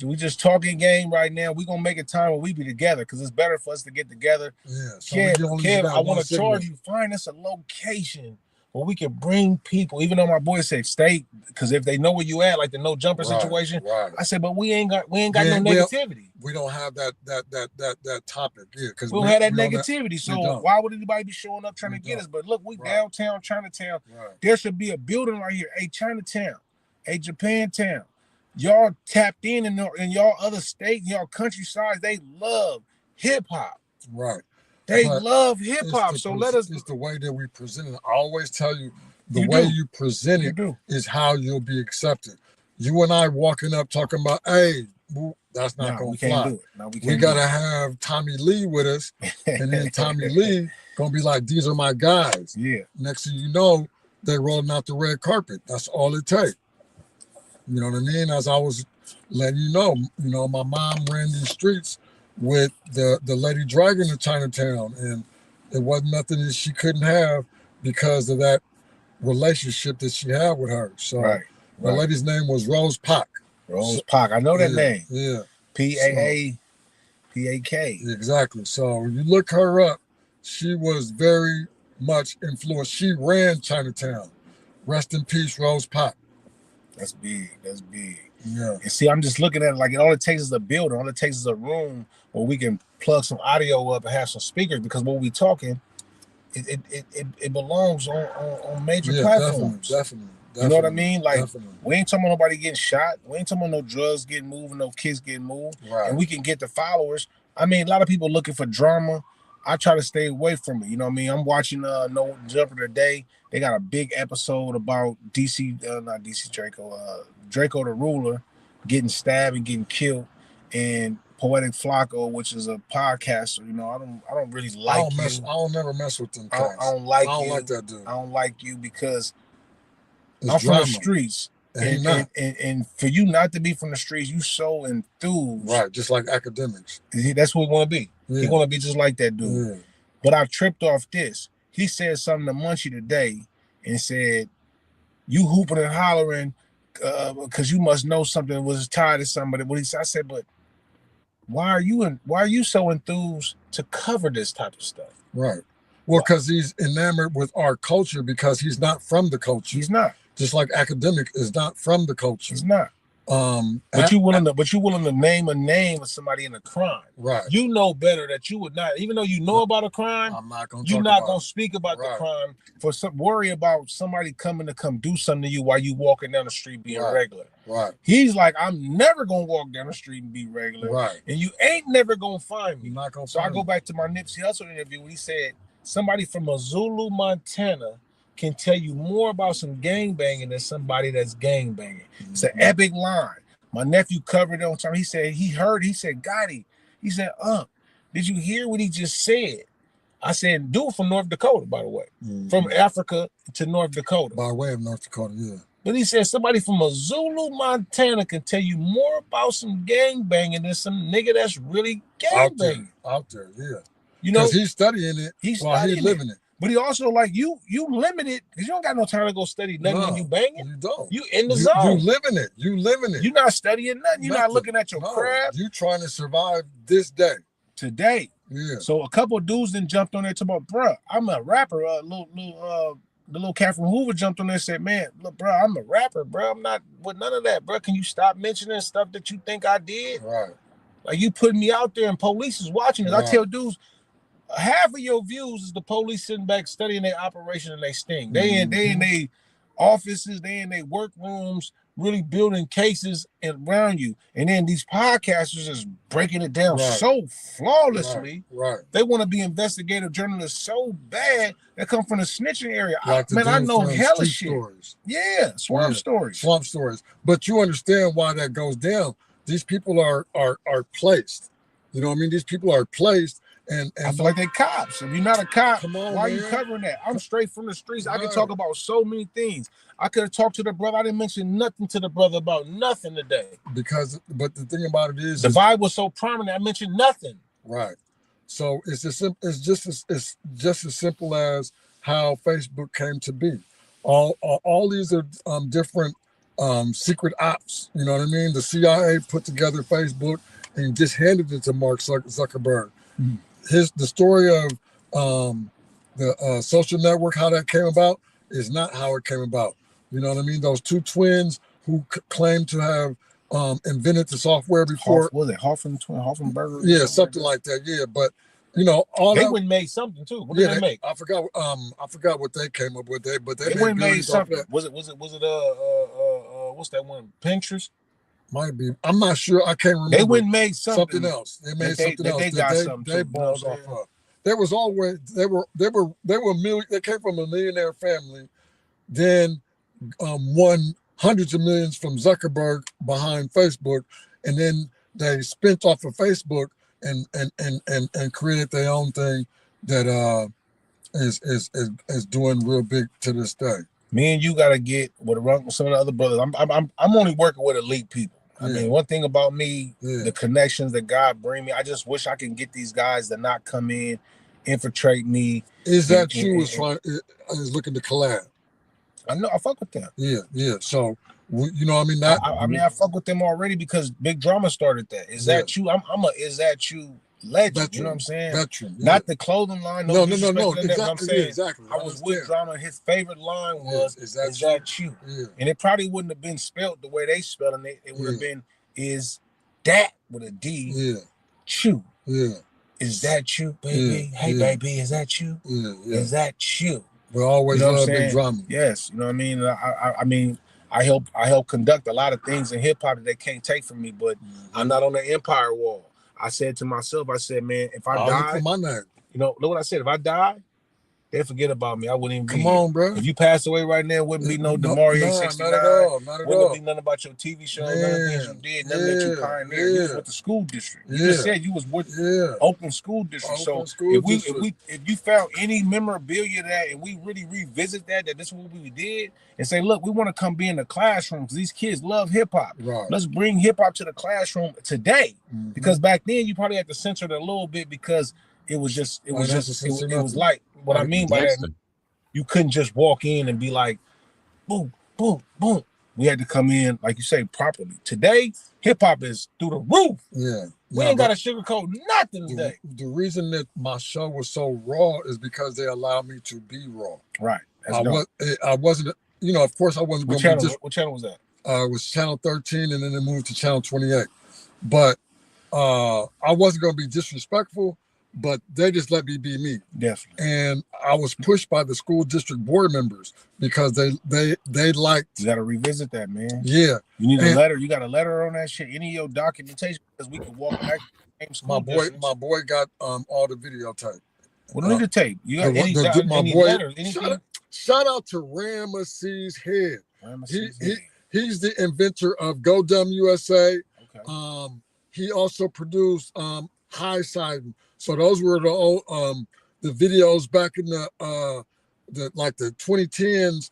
We just talking game right now. We're gonna make a time where we be together because it's better for us to get together. So Kev, I want to charge you. Find us a location where we can bring people. Even though my boy said stay, because if they know where you at, like the no jumper situation, I said, but we ain't got no negativity. We don't have that topic here because we don't have that negativity. So why would anybody be showing up trying to get us? But look, we downtown Chinatown. There should be a building right here. Hey, Chinatown, hey, Japantown. Y'all tapped in y'all other state, y'all countryside. They love hip hop. Right. They love hip hop. So let us. It's the way that we present it. I always tell you, the way you present it is how you'll be accepted. You and I walking up talking about, hey, that's not going to fly. We got to have Tommy Lee with us. And then Tommy Lee going to be like, these are my guys. Yeah. Next thing you know, they rolling out the red carpet. That's all it takes. You know what I mean? As I was letting you know, my mom ran these streets with the Lady Dragon in Chinatown. And it wasn't nothing that she couldn't have because of that relationship that she had with her. So the lady's name was Rose Pac. Rose Pac. I know that name. Yeah. P-A-K. Exactly. So you look her up, she was very much influenced. She ran Chinatown. Rest in peace, Rose Pac. That's big. That's big. Yeah. And see, I'm just looking at it like all it takes is a building. All it takes is a room where we can plug some audio up and have some speakers because when we talking, it belongs on major platforms. Definitely. You know what I mean? Like, we ain't talking about nobody getting shot. We ain't talking about no drugs getting moved, no kids getting moved. Right. And we can get the followers. I mean, a lot of people looking for drama. I try to stay away from it. You know what I mean? I'm watching No Jumper today. They got a big episode about Draco the Ruler getting stabbed and getting killed, and Poetic Flacco, which is a podcaster. You know, I don't really like you. I don't never mess with them. I don't like you. I don't like that dude. I don't like you because I'm from the streets. And for you not to be from the streets, you so enthused. Right, just like academics. That's what we want to be. Yeah. He want to be just like that dude. Yeah. But I tripped off this. He said something to Munchie today and said, you hooping and hollering because you must know something was tied to somebody. I said, but why are you so enthused to cover this type of stuff? Right. Well, because he's enamored with our culture because he's not from the culture. He's not. Just like academic is not from the culture. He's not. But you willing to name a name of somebody in a crime. Right. You know better that you would not, even though you know about a crime, you're not gonna speak about the crime worry about somebody coming to come do something to you while you walking down the street being regular. Right. He's like, I'm never gonna walk down the street and be regular. Right. And you ain't never gonna find me. You're not gonna so I go back to my Nipsey Hussle interview when he said somebody from Missoula, Montana can tell you more about some gang banging than somebody that's gang banging. It's an epic line. My nephew covered it on time. He said, Gotti, he said, did you hear what he just said? I said, dude from North Dakota, by the way. From Africa to North Dakota. By way of North Dakota, yeah. But he said somebody from Missoula, Montana can tell you more about some gang banging than some nigga that's really gang banging. Out there, yeah. You know, because he's studying it while he's living it. But he also like you limited because you don't got no time to go study nothing when you banging. You don't. You in the zone. You living it. You living it. You're not studying nothing. You're not looking at your craft. You trying to survive this day. Today. Yeah. So a couple of dudes then jumped on there talking about, bro, I'm a rapper. The little cat from Hoover jumped on there and said, man, look, bro, I'm a rapper, bro. I'm not with none of that, bro. Can you stop mentioning stuff that you think I did? Right. Like you putting me out there and police is watching it. Right. I tell dudes, half of your views is the police sitting back studying their operation and they sting. They in their offices, they in their workrooms, really building cases around you. And then these podcasters is breaking it down so flawlessly. Right. They want to be investigative journalists so bad that come from the snitching area. Like I know hella shit. Stories. Yeah, swamp stories. Swamp stories. But you understand why that goes down. These people are placed. You know what I mean? These people are placed. And I feel like they cops. If you're not a cop, why are you covering that? I'm straight from the streets. I can talk about so many things. I could have talked to the brother. I didn't mention nothing to the brother about nothing today. But the thing about it is the vibe was so prominent. I mentioned nothing. Right. So it's just as simple as how Facebook came to be. All these are different secret ops. You know what I mean? The CIA put together Facebook and just handed it to Mark Zuckerberg. Mm-hmm. The story of the social network, how that came about, is not how it came about. You know what I mean? Those two twins who claimed to have invented the software before. Was it Hoffenberger? Yeah, something like that. Yeah, but you know, they went and made something too. What did they make? I forgot what they came up with. They went and made something. Was it what's that one? Pinterest? Might be. I'm not sure. I can't remember. They went and made something else. They made something else. They got something. They balls off of. There was always they were they came from a millionaire family, then won hundreds of millions from Zuckerberg behind Facebook, and then they spent off of Facebook and created their own thing that is doing real big to this day. Me and you gotta get with some of the other brothers. I'm only working with elite people. I mean, one thing about me, the connections that God bring me, I just wish I can get these guys to not come in, infiltrate me. Is that you is looking to collab? I know, I fuck with them. Yeah. So, you know, I fuck with them already because Big Drama started that. Is that you? Is that you? Legend, veteran, you know what I'm saying? Veteran, not the clothing line. No. Exactly. I was with Drama. His favorite line was, "Is that you?" Yeah. And it probably wouldn't have been spelled the way they spelled it. It would have been, "Is that with a D? Yeah. Chew. Yeah. Is that you, baby? Hey, baby, is that you? Yeah. Is that you?" We always love Big Drama. Yes, you know what I mean. I help conduct a lot of things in hip hop that they can't take from me, but I'm not on the Empire Wall. I said to myself, man, if I die, you know, look what I said. If I die, they forget about me. I wouldn't even be here. On, bro. If you passed away right now, it wouldn't be no DeMario 69. Not at all. Wouldn't be nothing about your TV show, none of the things you did, nothing that you pioneered. You was with the school district. You just said you was with Oakland School District. If you found any memorabilia of that and we really revisit that this is what we did and say, look, we want to come be in the classroom because these kids love hip hop. Right. Let's bring hip hop to the classroom today. Mm-hmm. Because back then you probably had to censor it a little bit because it was like, what I mean by that, you couldn't just walk in and be like, boom, boom, boom. We had to come in, like you say, properly. Today, hip hop is through the roof. Yeah. We ain't got to sugarcoat nothing today. The reason that my show was so raw is because they allowed me to be raw. Right. I wasn't, you know, of course I wasn't going to be What channel was that? It was channel 13 and then it moved to channel 28. But I wasn't going to be disrespectful. But they just let me be me. Definitely. And I was pushed by the school district board members because they liked. You got to revisit that, man. Yeah. You need a letter. You got a letter on that shit. Any of your documentation because we can walk back. My boy got all the videotape. What do you need to tape? You got any boy, letters? Shut up. shout out to Ramesses Head. He's the inventor of Go Dumb USA. Okay. He also produced High Side. So those were the old the videos back in the 2010s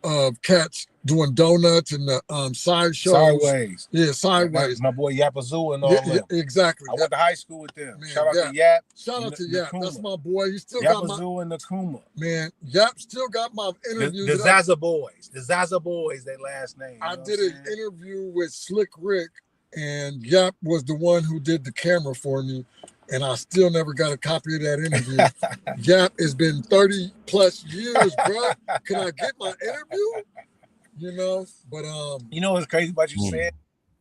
of cats doing donuts and the sideshows. Sideways. Yeah, Sideways. My boy Yapazoo and all them. Yeah, exactly. I went to high school with them. Man, shout out to Yap. Shout out to Yap. That's my boy. He still Yapazoo got my... and Nakuma. Man, Yap still got my interview. The Zaza Boys. The Zaza Boys, their last name. I did an interview with Slick Rick, and Yap was the one who did the camera for me. And I still never got a copy of that interview. Yap, it's been 30 plus years, bro. Can I get my interview? You know, but you know what's crazy about you saying?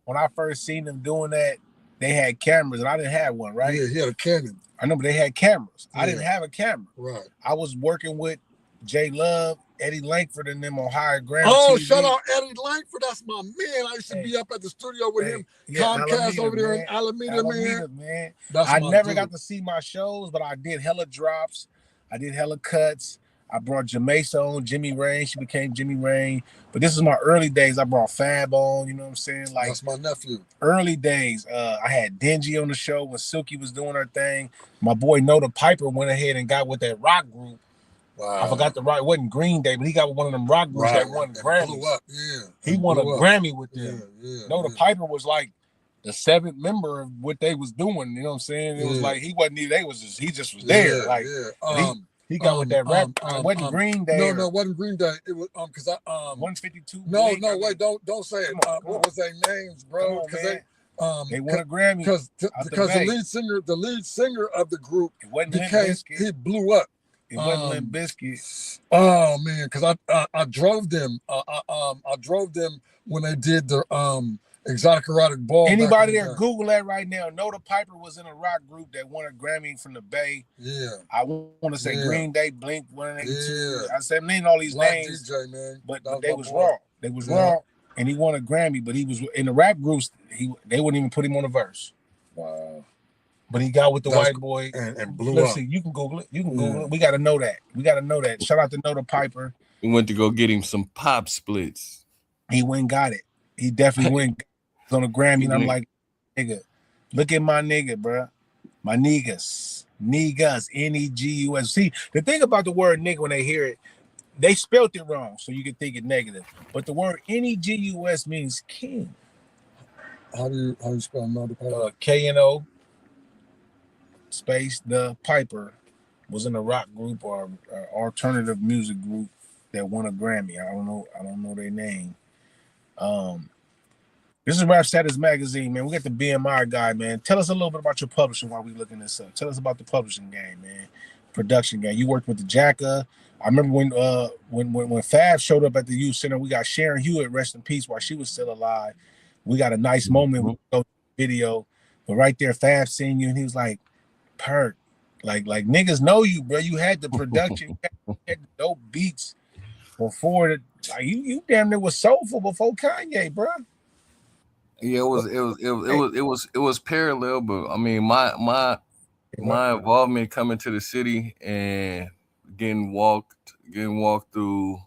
When I first seen them doing that, they had cameras and I didn't have one, right? Yeah, he had a Canon. I know, but they had cameras. Yeah. I didn't have a camera. Right. I was working with J Love, Eddie Langford, and them on Higher Ground. Oh, TV. shout out Eddie Langford. That's my man. I used to be up at the studio with him. Comcast Alameda, over there man. in Alameda, man. That's I never dude. got to see my shows, but I did hella drops. I did hella cuts. I brought Jamesa on, Jimmy Rain. She became Jimmy Rain. But this is my early days. I brought Fab on, you know what I'm saying? Like, that's my nephew. Early days. I had Dingy on the show when Silky was doing her thing. My boy Noda Piper went ahead and got with that rock group. Wow. I forgot the rock. It wasn't Green Day, but he got with one of them rock groups that won Grammys. Blew up. Yeah. He won a Grammy with them. Yeah. Piper was like the seventh member of what they was doing. You know what I'm saying? It was like he wasn't either. He just was there. Like he got with that rap. It wasn't Green Day. No, it wasn't Green Day. It was because 152. No, wait, don't say it. What was their names, bro? Because they won a Grammy. Because the lead singer of the group he blew up. It wasn't Limp Bizkit. Oh man, because I drove them. I drove them when they did the Exotic Erotic Ball. Anybody there, Google that right now. Noda Piper was in a rock group that won a Grammy from the Bay. Yeah. I want to say Green Day, Blink, 182. Yeah. I said name all these Black names. DJ, man. But they was raw. They was raw, and he won a Grammy. But he was in the rap groups. They wouldn't even put him on a verse. Wow. But he got with the white boy and blew up. See, you can Google it. Google it. We got to know that. Shout out to Noda Piper. We went to go get him some pop splits. He went and got it. He definitely went on a Grammy. And I'm like, nigga, look at my nigga, bro. My niggas, Negus. See, the thing about the word nigga when they hear it, they spelt it wrong, so you can think it negative. But the word Negus means king. How do you spell Noda Piper? KNO. Space the Piper was in a rock group or alternative music group that won a Grammy. I don't know their name. This is Rap Status Magazine, man. We got the BMI guy, man. Tell us a little bit about your publishing while we looking this up. Tell us about the publishing game, man. Production game. You worked with the Jacka. I remember when Fab showed up at the youth center, we got Sharon Hewitt, rest in peace, while she was still alive. We got a nice moment with the video, but right there, Fab seen you and he was like, Perk, like niggas know you, bro. You had the production, you had the dope beats before you damn near was soulful before Kanye, bro. Yeah, it was parallel, but I mean my involvement coming to the city and getting walked through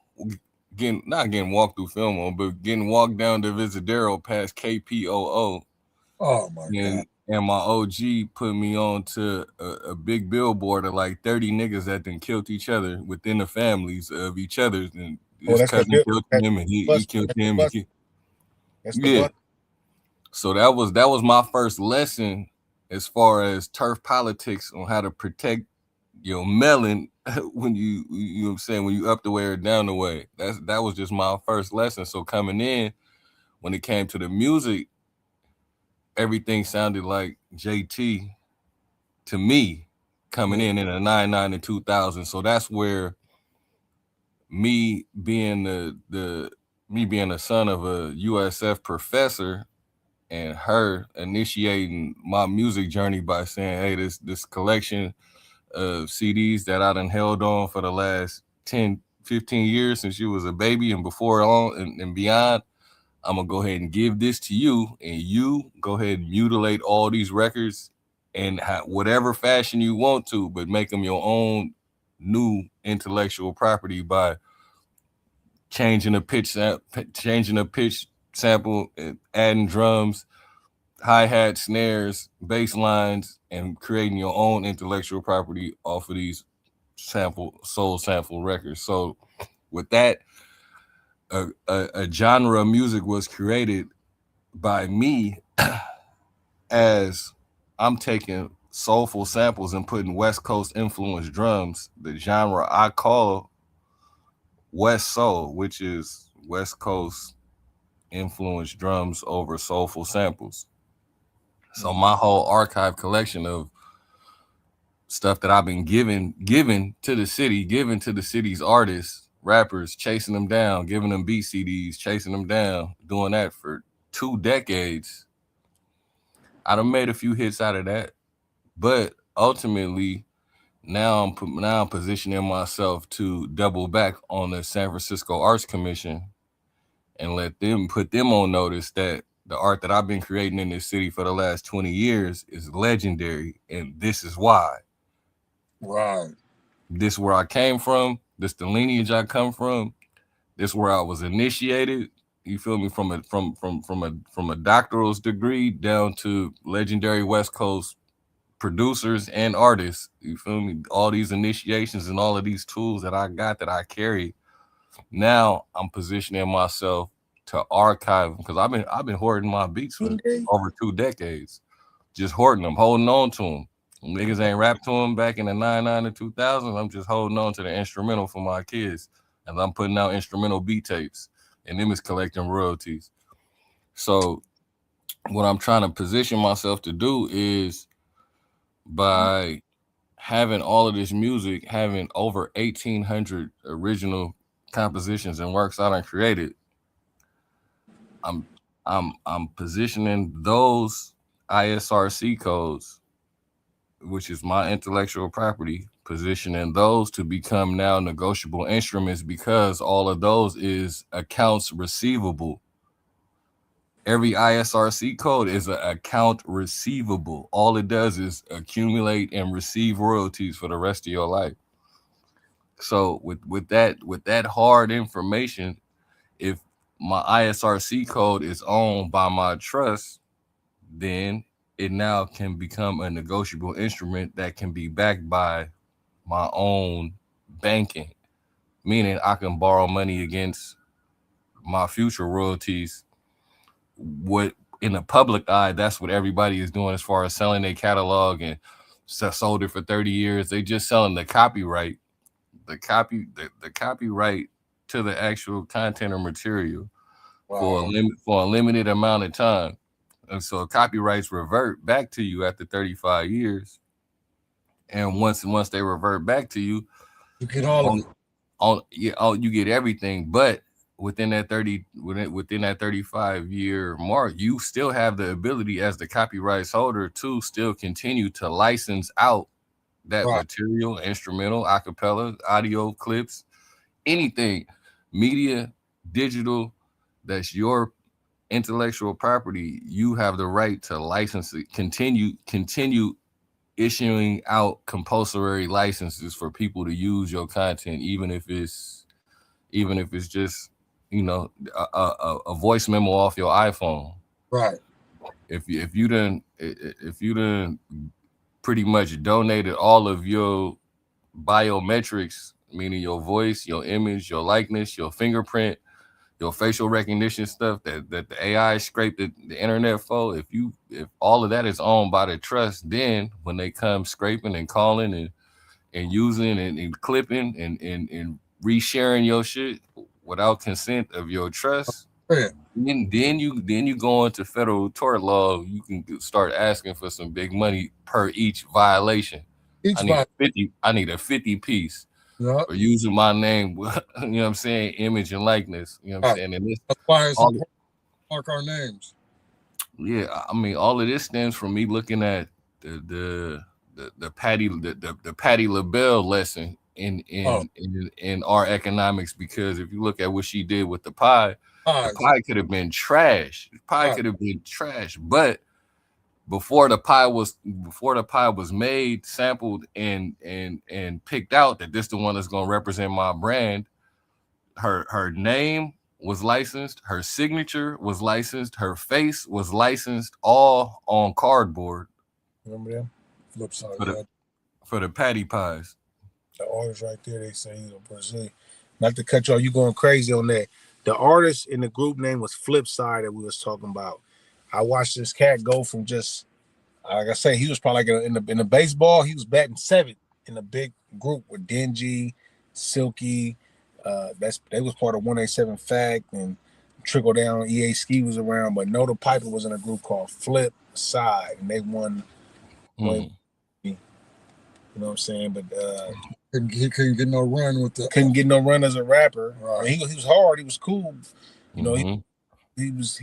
Fillmore, but getting walked down to Visadero past KPOO. Oh my God. And my OG put me on to a big billboard of like 30 niggas that then killed each other within the families of each other's. And his cousin killed him and he killed him. Yeah. So that was my first lesson as far as turf politics on how to protect your melon when you know what I'm saying, when you up the way or down the way. That was just my first lesson. So coming in, when it came to the music, everything sounded like JT to me coming in the 99 and 2000. So that's where me being the son of a USF professor and her initiating my music journey by saying, hey, this collection of CDs that I done held on for the last 10, 15 years since you was a baby and before on and beyond, I'm gonna go ahead and give this to you, and you go ahead and mutilate all these records in whatever fashion you want to, but make them your own new intellectual property by changing a pitch sample, and adding drums, hi-hat, snares, bass lines, and creating your own intellectual property off of these soul sample records. So with that, a genre of music was created by me as I'm taking soulful samples and putting West Coast influenced drums, the genre I call West Soul, which is West Coast influenced drums over soulful samples. So my whole archive collection of stuff that I've been given to the city, given to the city's artists, rappers, chasing them down, giving them beat CDs, chasing them down, doing that for 2 decades. I done made a few hits out of that, but ultimately now I'm positioning myself to double back on the San Francisco Arts Commission and let them put them on notice that the art that I've been creating in this city for the last 20 years is legendary, and this is why. Right. This is where I came from. This the lineage I come from. This where I was initiated. You feel me? From a doctoral degree down to legendary West Coast producers and artists. You feel me? All these initiations and all of these tools that I got, that I carry. Now I'm positioning myself to archive, because I've been hoarding my beats for over 2 decades, just hoarding them, holding on to them. Niggas ain't rap to them back in the 99 and 2000. I'm just holding on to the instrumental for my kids, and I'm putting out instrumental beat tapes, and them is collecting royalties. So what I'm trying to position myself to do is, by having all of this music, having over 1,800 original compositions and works I done created, I'm positioning those ISRC codes, which is my intellectual property, positioning those to become now negotiable instruments, because all of those is accounts receivable. Every ISRC code is an account receivable. All it does is accumulate and receive royalties for the rest of your life. So with that hard information, if my ISRC code is owned by my trust, then it now can become a negotiable instrument that can be backed by my own banking, meaning I can borrow money against my future royalties. What in the public eye, that's what everybody is doing as far as selling their catalog and sold it for 30 years. They just selling the copyright, the copyright to the actual content or material. Wow. for a limited amount of time. And so copyrights revert back to you after 35 years. And once they revert back to you, you get all of it. You get everything. But within that 35-year mark, you still have the ability as the copyrights holder to still continue to license out that material, instrumental, acapella, audio clips, anything, media, digital, that's your intellectual property. You have the right to license it, continue issuing out compulsory licenses for people to use your content, even if it's just, you know, a voice memo off your iPhone. Right. If you done pretty much donated all of your biometrics, meaning your voice, your image, your likeness, your fingerprint, your facial recognition stuff that the AI scraped the internet for, if all of that is owned by the trust, then when they come scraping and calling and using and clipping and resharing your shit without consent of your trust, then you go into federal tort law. You can start asking for some big money per each violation. I need a 50 piece. Yep. Or using my name, you know what I'm saying, image and likeness, you know what I'm saying. And that's why it's important to mark our names. Yeah, I mean, all of this stems from me looking at the Patti LaBelle lesson in our economics, because if you look at what she did with the pie could have been trash. Could have been trash, but before the pie was made, sampled, and picked out that this the one that's gonna represent my brand. Her name was licensed, her signature was licensed, her face was licensed, all on cardboard. Remember them? Flip side for the patty pies. The artist right there, they say he's a Brazilian. Not to cut you off, you going crazy on that. The artist in the group name was Flipside that we was talking about. I watched this cat go from just, like I say, he was probably like in the baseball, he was batting 7th in a big group with Denji, Silky. They was part of 187 Fact and Trickle Down. EA Ski was around, but Noda Piper was in a group called Flip Side, and they won. You know what I'm saying? But he couldn't get no run with the. Couldn't get no run as a rapper. Right. He was hard. He was cool. You know, he was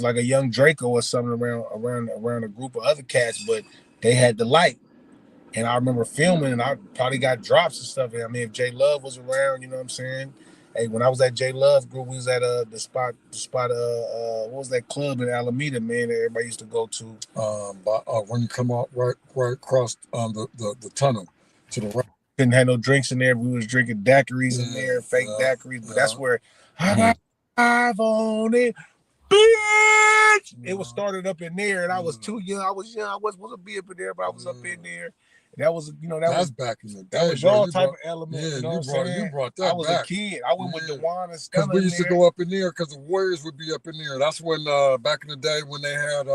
like a young Draco or something around a group of other cats, but they had the light. And I remember filming, and I probably got drops and stuff. I mean, if J Love was around, you know what I'm saying? Hey, when I was at J Love group, we was at the spot. What was that club in Alameda, man? That everybody used to go to. When you come out right across the tunnel to the right. Didn't have no drinks in there. We was drinking daiquiris in there, fake daiquiris. But that's where I've on it, bitch. It was started up in there, and I was too young. I was young. I wasn't a be up in there, but I was up in there. That was, that was back in the day. That was all type of element. Yeah, you know what I'm saying? You brought that back. I was a kid. I went with Dewan and stuff. Because we used to go up in there because the Warriors would be up in there. That's when back in the day when they had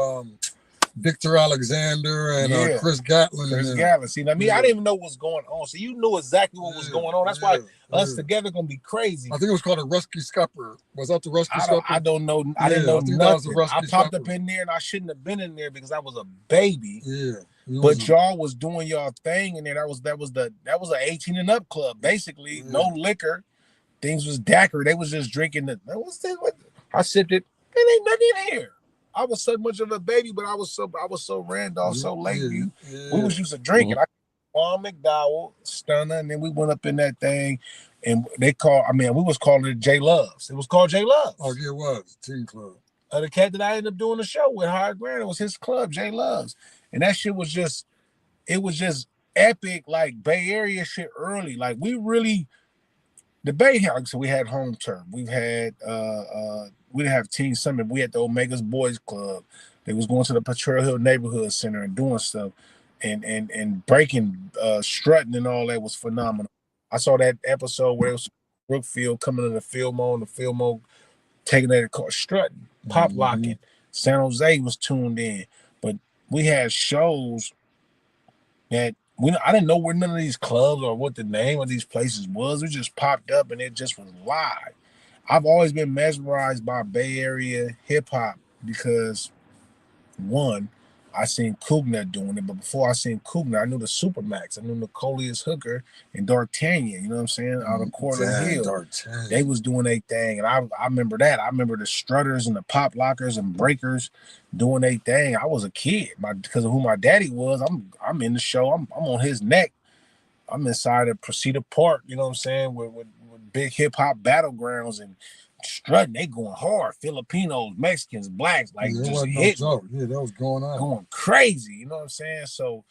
Victor Alexander and Chris Gatlin. See, I mean, I didn't even know what was going on. So you knew exactly what was going on. That's why us together gonna be crazy. I think it was called a Rusky Scupper. Was that the Rusky Scupper? I don't know. I didn't know nothing. I popped up in there and I shouldn't have been in there because I was a baby. Yeah. But y'all was doing y'all thing in there. That was an 18 and up club. Basically, no liquor. Things was daiquiri. They was just drinking I sipped it. There ain't nothing in here. I was so much of a baby, but I was so Randolph, so Lakeview. We was used to drinking. Juan McDowell, Stunner, and then we went up in that thing, and we was calling it J Loves. It was called J Loves. Oh, yeah, it was Teen Club. The cat that I ended up doing the show with, Howard Grant, it was his club, J Loves. And that shit was just epic, like Bay Area shit early. Like we really, the Bay Area, so we had home turf. We've had, we didn't have Teen Summit. We had the Omega's Boys Club. They was going to the Potrero Hill Neighborhood Center and doing stuff and breaking, strutting and all that was phenomenal. I saw that episode where it was Brookfield coming to the Fillmore taking that car, strutting, pop locking. San Jose was tuned in. But we had shows that I didn't know where none of these clubs or what the name of these places was. It just popped up and it just was live. I've always been mesmerized by Bay Area hip hop because, one, I seen Kugner doing it, but before I seen Kugner, I knew the Supermax. I knew Nicolius Hooker and D'Artagnan, you know what I'm saying? Out of Quarter Hill. They was doing their thing, and I remember that. I remember the Strutters and the Pop Lockers and Breakers doing their thing. I was a kid because of who my daddy was. I'm in the show. I'm on his neck. I'm inside of Precita Park, you know what I'm saying, with big hip-hop battlegrounds and strutting. They going hard. Filipinos, Mexicans, blacks, like just hit. Yeah, that was going on. Going crazy, you know what I'm saying? So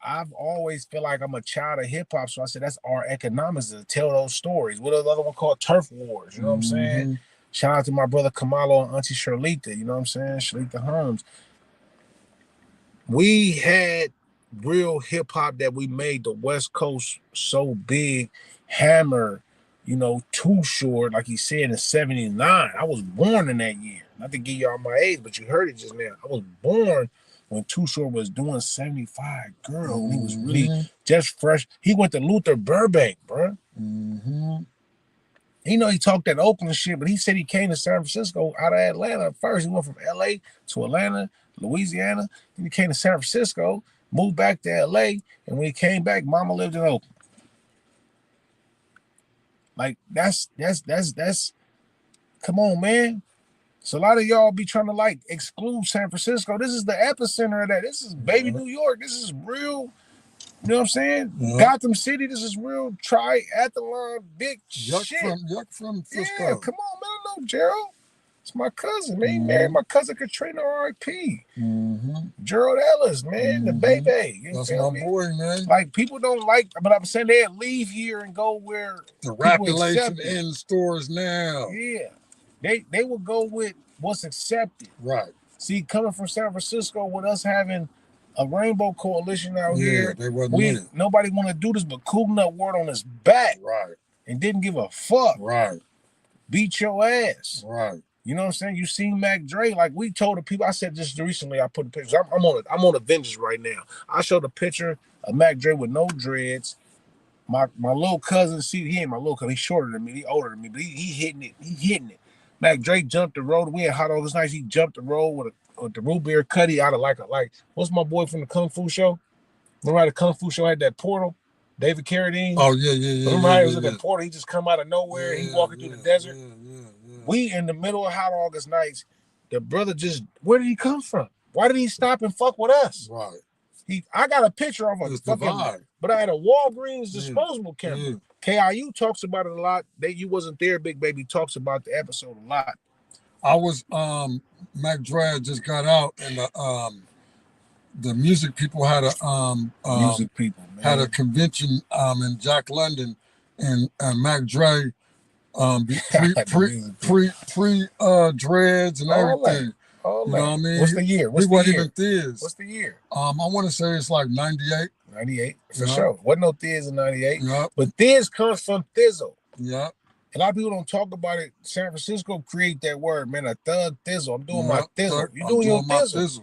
I've always feel like I'm a child of hip hop. So I said that's our economics to tell those stories. What is the other one called? Turf Wars, you know what I'm saying? Shout out to my brother Kamalo and Auntie Sherlita, you know what I'm saying? Sherlita Holmes. We had real hip hop that we made the West Coast so big. Hammer, you know, Too Short, like he said, in 79. I was born in that year. Not to give y'all my age, but you heard it just now. I was born when Too Short was doing 75 Girl. He was really just fresh. He went to Luther Burbank, bro. You know, he talked that Oakland shit, but he said he came to San Francisco out of Atlanta first. He went from LA to Atlanta, Louisiana. Then he came to San Francisco, moved back to LA, and when he came back, mama lived in Oakland. Like that's come on, man. So a lot of y'all be trying to like exclude San Francisco. This is the epicenter of that. This is baby New York. This is real. You know what I'm saying? Gotham City. This is real triathlon big shit. Yuck from Frisco. Yeah, come on, man. I know Gerald. It's my cousin, man. He married my cousin Katrina, R.I.P. Gerald Ellis, man, the baby. That's my boy, man. Like, people don't like, but I'm saying they'll leave here and go where the rapulation in stores now. Yeah. They will go with what's accepted. Right. See, coming from San Francisco with us having a rainbow coalition out here, nobody want to do this but Cool Nut word on his back. Right. And didn't give a fuck. Right. Beat your ass. Right. You know what I'm saying? You seen Mac Dre, like we told the people. I said just recently, I put the pictures. I'm on Avengers right now. I showed a picture of Mac Dre with no dreads. My little cousin, see, he ain't my little cousin. He's shorter than me. He older than me, but he hitting it. He hitting it. Mac Dre jumped the road. We had Hot August Nights. He jumped the road with the root beer cutty out of like what's my boy from the Kung Fu show? Remember how the Kung Fu show had that portal? David Carradine. Oh yeah. Remember how he was in that portal? He just come out of nowhere. He walking through the desert. We in the middle of Hot August Nights. The brother where did he come from? Why did he stop and fuck with us? Right. I got a picture of a fucking, but I had a Walgreens disposable camera. KIU talks about it a lot. You wasn't there, Big Baby talks about the episode a lot. I was Mac Dre just got out, and the music people had a convention in Jack London, and Mac Dre pre dreads and everything. You know what I mean? What's the year? He wasn't even Thiz. What's the year? I want to say it's like 98. 98 for sure. Wasn't no Thiz in 98. Yeah. But Thiz comes from Thizzle. Yeah. A lot of people don't talk about it. San Francisco create that word, man. A thug thizzle. I'm doing my thizzle. You doing your thizzle?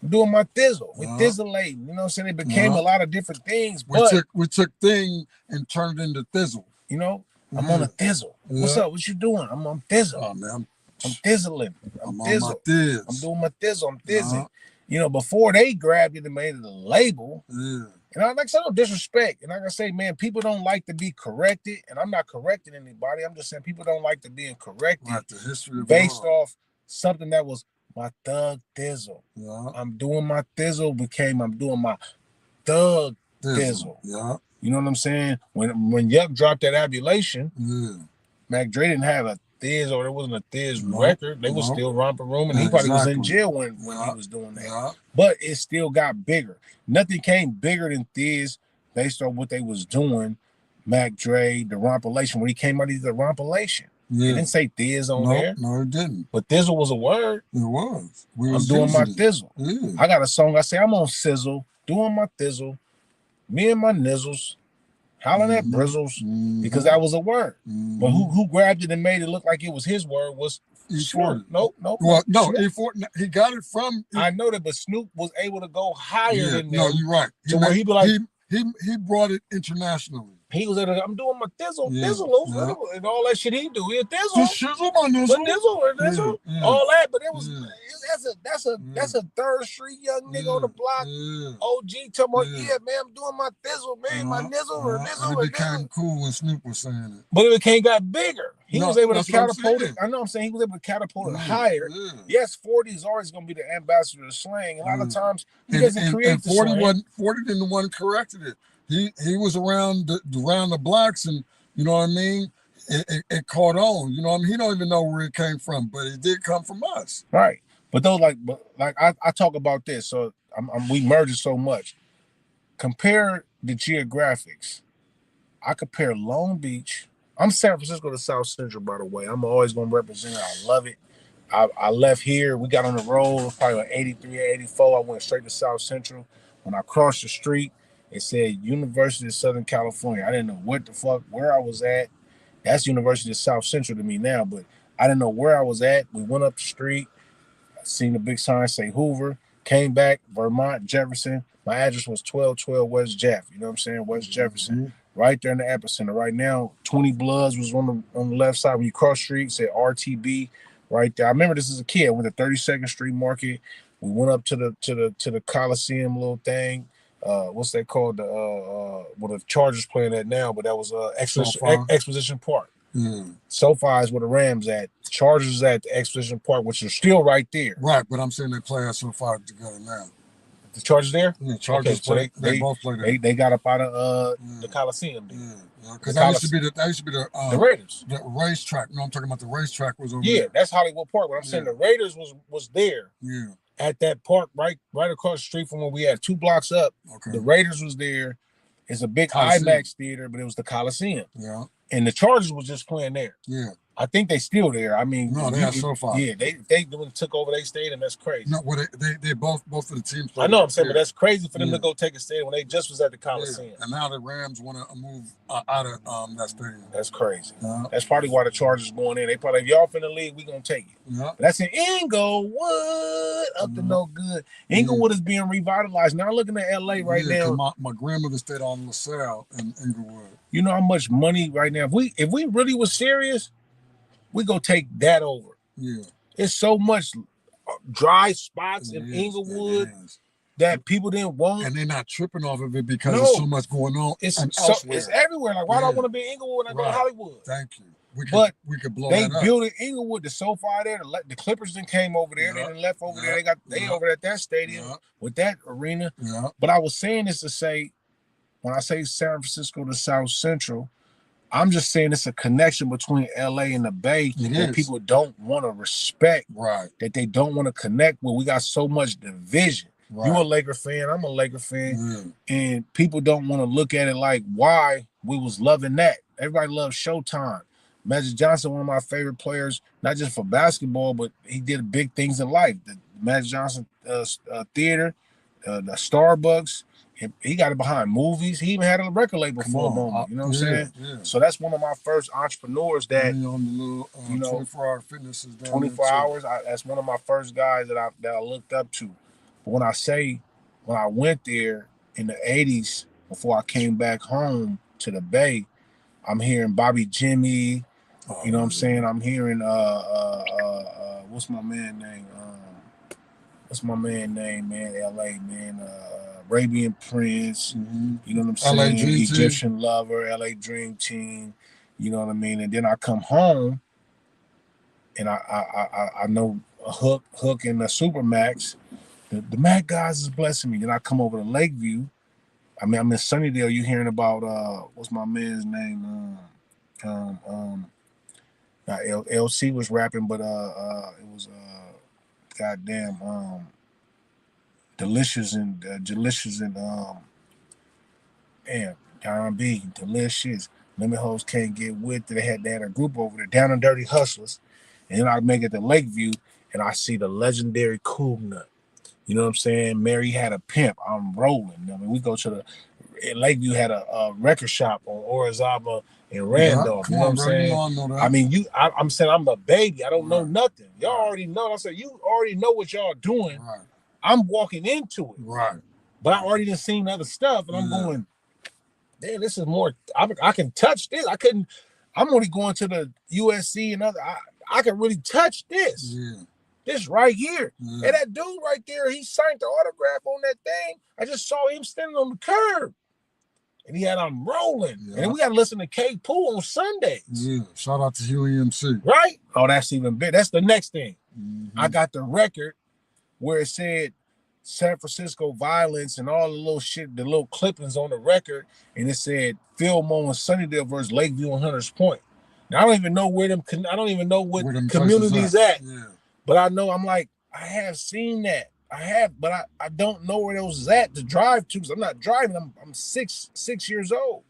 I'm doing my thizzle. We're thizzling. You know what I'm saying? It became a lot of different things. We took thing and turned it into thizzle. You know, I'm on a thizzle. What's up? What you doing? I'm on thizzle. Oh man, I'm thizzling. I'm thizzle. On my thiz. I'm doing my thizzle. I'm thizzing. You know, before they grabbed it and made it a label. Yeah. And like I said, no disrespect. And like I say, man, people don't like to be corrected. And I'm not correcting anybody. I'm just saying people don't like to be corrected the history of based off something that was my thug thizzle. Yeah. I'm doing my thizzle I'm doing my thug thizzle. Yeah. You know what I'm saying? When Yuck dropped that Abulation, Mac Dre didn't have a Thiz, or there wasn't a Thiz record. They was still Romper Room, and he probably was in jail when he was doing that. Yeah. But it still got bigger. Nothing came bigger than Thiz based on what they was doing. Mac Dre, the Rompilation, when he came out, he's the Rompilation. Yeah. It didn't say Thiz on there. No, it didn't. But Thizzle was a word. It was. I'm doing my Thizzle. Yeah. I got a song. I say I'm on Sizzle, doing my Thizzle. Me and my Nizzles. Hollering at Brizzles, because that was a word. But who grabbed it and made it look like it was his word was Snoop. Nope. Well, no, he got it from. I know that, but Snoop was able to go higher than that. No, you're right. So where he be like, he brought it internationally. He was I'm doing my thizzle, and all that shit he do. He a thizzle. Just shizzle my nizzle, all that. But it was that's a third street young nigga on the block. OG talking about, man, I'm doing my thizzle, man, my nizzle, nizzle. It became cool when Snoop was saying it. But it became got bigger. He was able to catapult it. I know I'm saying he was able to catapult it higher. Yes, 40 is always going to be the ambassador of slang. A lot of times he doesn't create the 40 didn't the one corrected it. He was around the blocks, and you know what I mean. It caught on. You know what I mean. He don't even know where it came from, but it did come from us. Right. But those like I talk about this, so we merge it so much. Compare the geographics. I compare Long Beach. I'm San Francisco to South Central, by the way. I'm always going to represent it. I love it. I left here. We got on the road probably like 83 or 84. I went straight to South Central. When I crossed the street, it said University of Southern California. I didn't know what the fuck, where I was at. That's University of South Central to me now, but I didn't know where I was at. We went up the street, seen the big sign say Hoover, came back, Vermont, Jefferson. My address was 1212 West Jeff. You know what I'm saying? West Jefferson, right there in the epicenter. Right now, 20 Bloods was on the left side. When you cross the street, said RTB right there. I remember this as a kid. I went to 32nd Street Market. We went up to the Coliseum little thing. What's that called? Well, the Chargers playing at now, but that was Exposition Park. SoFi is where the Rams at. Chargers is at the Exposition Park, which is still right there. Right, but I'm saying they play at SoFi together now. The Chargers there? Yeah, Chargers okay, so they both played there. They got up out of the Coliseum. Because that used to be the Raiders. The racetrack. No, I'm talking about the racetrack was over there. Yeah, that's Hollywood Park. But I'm saying the Raiders was there. Yeah. At that park, right across the street from where we had 2 blocks up. Okay. The Raiders was there. It's a big IMAX theater, but it was the Coliseum. Yeah. And the Chargers was just playing there. Yeah. I think they still there. I mean, no, they are so far. Yeah, they took over their stadium. That's crazy. No, well, they both of the teams. I know. I'm saying, but that's crazy for them to go take a stadium when they just was at the Coliseum. Yeah. And now the Rams want to move out of that stadium. That's crazy. That's probably why the Chargers going in. They probably, if y'all finna league, we gonna take it. Yeah. That's in Inglewood, up to no good. Inglewood is being revitalized. Now looking at LA right now. My grandmother stayed on LaSalle in Inglewood. You know how much money right now? If we really was serious, we go take that over. Yeah. It's so much dry spots in Inglewood that people didn't want. And they're not tripping off of it because there's so much going on. It's everywhere. Like, why do I want to be in Inglewood when I go to Hollywood? Thank you. We could blow that up. They built in Inglewood, the SoFi there. The Clippers then came over there. They done left over there. They over at that stadium with that arena. Yeah. But I was saying this to say, when I say San Francisco to South Central, I'm just saying it's a connection between LA and the Bay that people don't want to respect. Right. That they don't want to connect with. We got so much division. Right. You a Laker fan, I'm a Laker fan. And people don't want to look at it like why we was loving that. Everybody loves Showtime. Magic Johnson, one of my favorite players, not just for basketball, but he did big things in life. The Magic Johnson Theater, the Starbucks. He got it behind movies. He even had a record label for a moment. You know what I'm saying? Yeah. So that's one of my first entrepreneurs that, on the little, 24-hour fitness is 24 hours. That's one of my first guys that I looked up to. But when I went there in the 80s, before I came back home to the Bay, I'm hearing Bobby Jimmy. You know what I'm saying? I'm hearing what's my man name? Man? LA, man. Arabian Prince, you know what I'm saying? Egyptian Lover, LA Dream Team, you know what I mean? And then I come home and I know a Hook and the Supermax. The Mac guys is blessing me. Then I come over to Lakeview. I mean, I'm in Sunnydale. You hearing about what's my man's name? LC was rapping, but it was goddamn Delicious and R&B, Delicious. Lemon Hoes Can't Get With. They had a group over there, Down and Dirty Hustlers. And then I make it to Lakeview and I see the legendary Cool Nut. You know what I'm saying? Mary Had a Pimp. I'm rolling. I mean, we go to Lakeview had a record shop on Orizaba and Randolph. You know what I'm saying? I mean, I'm saying I'm a baby. I don't know nothing. Y'all already know. I said, you already know what y'all doing. Right. I'm walking into it. Right. But I already done seen other stuff, and I'm going, damn, this is more, I can touch this. I'm only going to the USC and other, I can really touch this. Yeah. This right here. Yeah. And that dude right there, he signed the autograph on that thing. I just saw him standing on the curb. And he had I'm rolling. Yeah. And then we got to listen to K Poo on Sundays. Yeah. Shout out to Huey MC. Right? Oh, that's even big. That's the next thing. I got the record where it said San Francisco violence and all the little shit, the little clippings on the record, and it said Fillmore and Sunnydale versus Lakeview and Hunters Point. Now I don't even know what communities at. Yeah. But I know I'm like, I have seen that. But I don't know where those is at to drive to because I'm not driving. I'm six years old.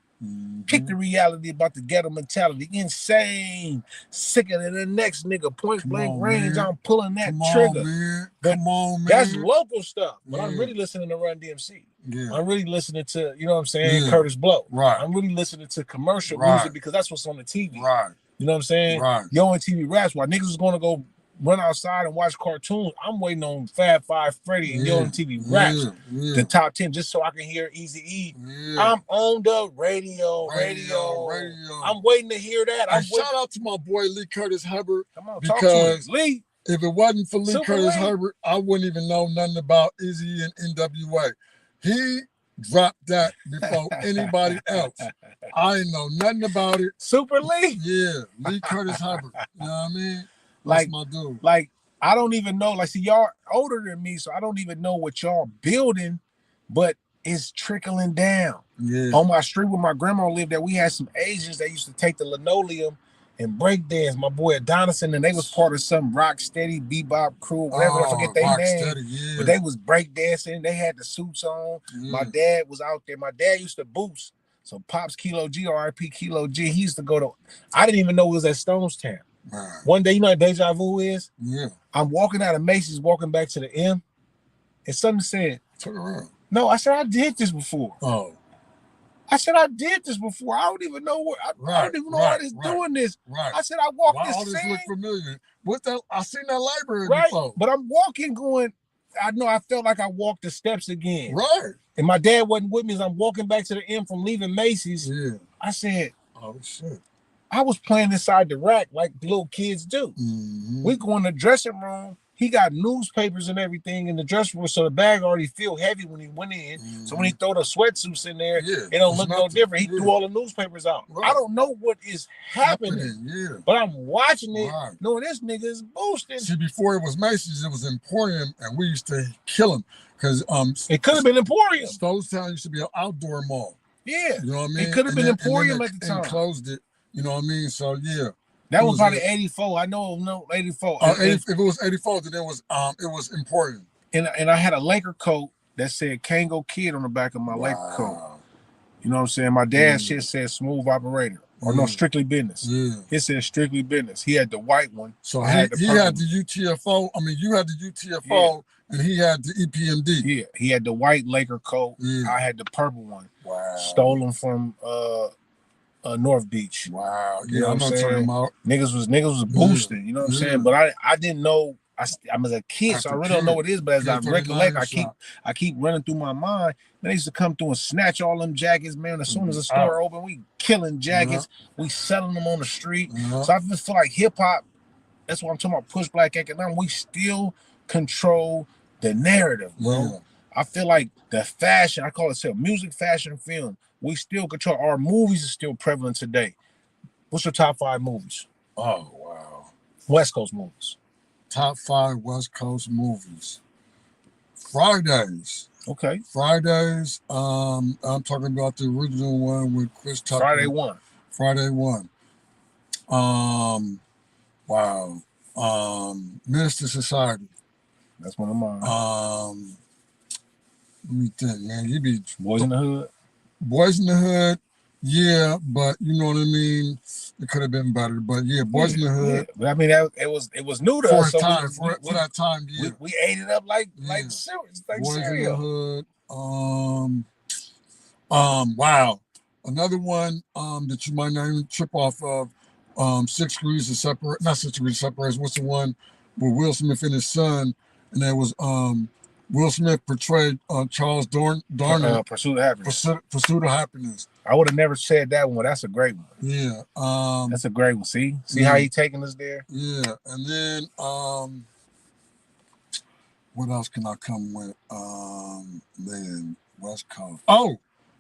Kick the reality about the ghetto mentality. Insane. Sicker than the next nigga. Point blank range. I'm pulling that trigger. Come on, man. That's local stuff. But I'm really listening to Run DMC. Yeah. I'm really listening to, you know what I'm saying, Curtis Blow. Right. I'm really listening to commercial music because that's what's on the TV. Right. You know what I'm saying? Right. Yo on TV raps. While niggas is going to go run outside and watch cartoons, I'm waiting on Fab Five Freddy and Yo on TV raps, the top 10, just so I can hear Eazy-E. I'm on the radio. I'm waiting to hear that. Shout out to my boy Lee Curtis Hubbard. Come on, talk to me. Lee. If it wasn't for Lee Curtis Hubbard, I wouldn't even know nothing about Eazy and NWA. He dropped that before anybody else. I ain't know nothing about it. Super Lee? Yeah, Lee Curtis Hubbard. You know what I mean? Like, my dude. Like, I don't even know. Like, see, y'all older than me, so I don't even know what y'all building, but it's trickling down. Yeah. On my street where my grandma lived, that we had some Asians that used to take the linoleum and break dance. My boy Adoniston, and they was part of some rock steady bebop crew, whatever. I forget their name, yeah. but they was break dancing. They had the suits on. Yeah. My dad was out there. My dad used to boost. So Pops Kilo G, RIP Kilo G, he used to go to. I didn't even know it was at Stonestown. Right. One day, you know what deja vu is? Yeah. I'm walking out of Macy's, walking back to the M, and something said, "Turn around." No, I said I did this before. Oh. I said I did this before. I don't even know what. I don't even know how this doing this. Right. I said I walked Why this. All this look familiar. What that? I seen that library right? before. But I'm walking, going. I know I felt like I walked the steps again. Right. And my dad wasn't with me as I'm walking back to the M from leaving Macy's. Yeah. I said, "Oh shit." I was playing inside the rack like little kids do. Mm-hmm. We go in the dressing room. He got newspapers and everything in the dressing room, so the bag already feel heavy when he went in. Mm-hmm. So when he throw the sweatsuits in there, it don't look no different. He threw all the newspapers out. Right. I don't know what is happening, but I'm watching it, knowing this nigga is boosting. See, before it was Macy's, it was Emporium, and we used to kill him because it could have been Emporium. Stonestown used to be an outdoor mall. Yeah, you know what I mean. It could have been Emporium at the time. And closed it. You know what I mean? So yeah. That was probably 84. I know, no 84. If it was 84, then it was important. And I had a Laker coat that said Kango Kid on the back of my Laker coat. You know what I'm saying? My dad's shit said Smooth Operator. Or no, Strictly Business. Yeah. It said Strictly Business. He had the white one. So he had the UTFO. I mean, you had the UTFO and he had the EPMD. Yeah, he had the white Laker coat. Yeah. I had the purple one. Wow. Stolen from North Beach. Wow. You know what I'm saying? Niggas was boosting, you know what I'm saying? But I didn't know. I was a kid, so I really don't know what it is. But as I recollect, I keep running through my mind. They used to come through and snatch all them jackets, man. As soon as the store open, we killing jackets. We selling them on the street. So I just feel like hip hop. That's what I'm talking about. Push Black economics. We still control the narrative, bro. I feel like the fashion. I call it music, fashion, film. We still control. Our movies are still prevalent today. What's your top 5 movies? Oh, wow. West Coast movies. Top 5 West Coast movies. Fridays. Okay. Fridays. I'm talking about the original one with Chris Tucker. Friday 1. Friday 1. Wow. Minister Society. That's one of mine. Let me think, man. You be Boys in the Hood. Boys in the Hood, yeah, but you know what I mean. It could have been better, but yeah, Boys in the Hood. Yeah. But I mean, it was new to for us. For that time, yeah. We ate it up like cereal. Boys in the Hood. Wow. Another one that you might not even trip off of. 6 Degrees of Separation. Not 6 Degrees of Separation. What's the one with Will Smith and his son? And that was Will Smith portrayed Charles Darnell. Pursuit of Happiness. Pursuit of Happiness. I would have never said that one. That's a great one. Yeah. That's a great one. See how he taking us there? Yeah. And then what else can I come with? Man, West Coast. Oh,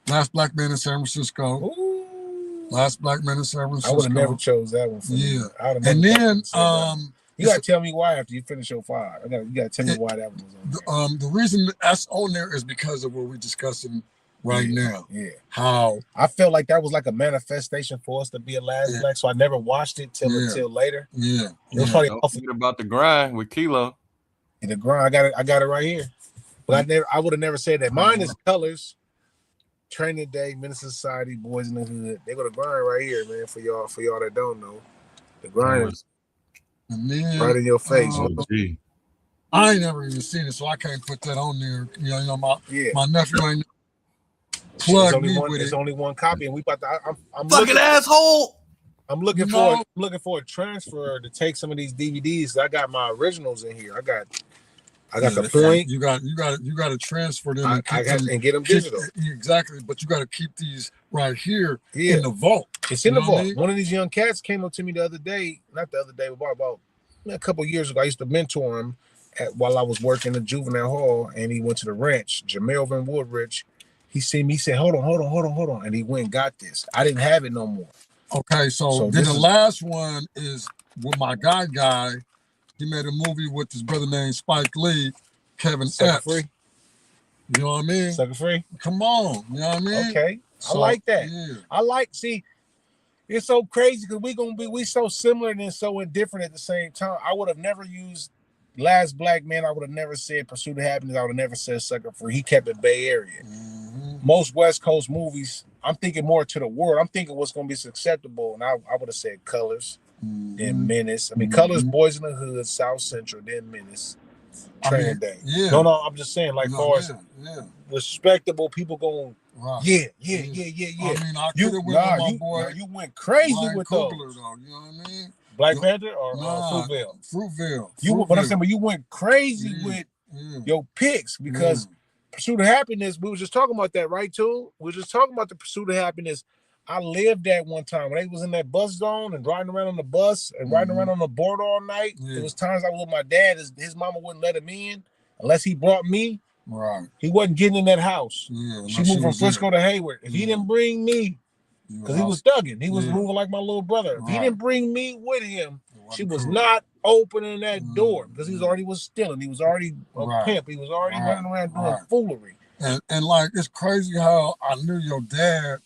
Last Black Man in San Francisco. Ooh. Last Black Man in San Francisco. I would have never chose that one for me. And then you gotta it's, tell me why after you finish your 5. You gotta tell me why that one was on there. The reason that's on there is because of what we're discussing right now. Yeah. How I felt like that was like a manifestation for us to be a last black, so I never watched it till later. Yeah. It was probably don't forget about The Grind with Kilo. And The Grind, I got it right here. But I would have never said that. Mine is Colors, Training Day, Minister Society, Boys in the Hood. They go to Grind right here, man. For y'all that don't know, The Grind is right in your face. I ain't never even seen it, so I can't put that on there. You know, my nephew ain't plug me with it. There's only one copy, and we about to. I'm fucking asshole. I'm looking for a transfer to take some of these DVDs. I got my originals in here. I got the point. You got to transfer them and get them digital. Exactly, but you got to keep these right here in the vault. It's in the vault. I mean? One of these young cats came up to me the other day, not the other day, but about a couple of years ago. I used to mentor him while I was working in juvenile hall, and he went to the ranch. Jamelvin Woodrich. He seen me. He said, "Hold on," and he went and got this. I didn't have it no more. Okay, so then the last one is with my guy, He made a movie with this brother named Spike Lee, Kevin Sucker Epps. Free. You know what I mean? Sucker Free. Come on, you know what I mean? Okay, so, I like that. Yeah. See, it's so crazy because we so similar and so indifferent at the same time. I would have never used Last Black Man. I would have never said Pursuit of Happiness. I would have never said Sucker Free. He kept it Bay Area. Most West Coast movies, I'm thinking more to the world. I'm thinking what's going to be acceptable, and I would have said Colors, then Menace. I mean, Colors, Boys in the Hood, South Central, then Menace. Training Day. Yeah. No, I'm just saying, like, far as respectable people going, yeah. I mean, I could have went with my boy. You went crazy Ryan with Coogler, those. Though, you know what I mean? Black Panther or Fruitvale? Fruitvale. But I'm saying, but you went crazy with your picks because Pursuit of Happiness, we were just talking about that, right, too? We were just talking about the Pursuit of Happiness. I lived that one time when they was in that bus zone and riding around on the bus and riding around on the board all night. There was times I was with my dad. His mama wouldn't let him in unless he brought me. Right. He wasn't getting in that house. Yeah, she moved from Frisco to Hayward. If he didn't bring me, because he was thugging, he was moving like my little brother. If he didn't bring me with him, she was not opening that door because he was stealing. He was already a pimp. He was already running around doing foolery. And like, it's crazy how I knew your dad.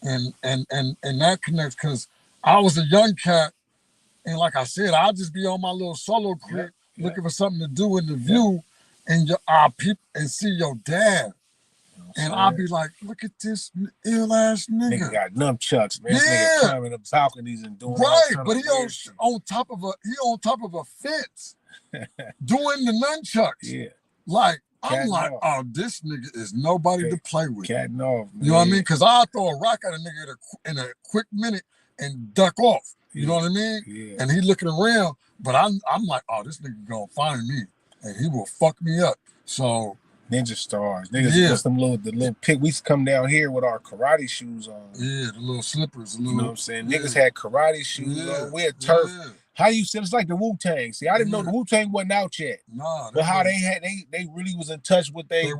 And that connects because I was a young cat, and like I said, I'll just be on my little solo crib looking for something to do in the view, and and see your dad, and I'll be like, look at this ill ass nigga. Nigga got nunchucks, man. This nigga climbing the balconies and doing but he on top of a fence, doing the nunchucks. Yeah, like. I'm like, oh, this nigga is nobody to play with. Cat and off, man. You know what I mean? Because I'll throw a rock at a nigga in a quick minute and duck off. You know what I mean? Yeah. And he looking around, but I'm like, oh, this nigga gonna find me and he will fuck me up. So Ninja Stars. Niggas the little pick. We used to come down here with our karate shoes on. Yeah, the little slippers. You know what I'm saying? Niggas had karate shoes on. We had turf. Yeah. How you said it's like the Wu-Tang. See, I didn't know the Wu-Tang wasn't out yet. Nah, but how they really was in touch with their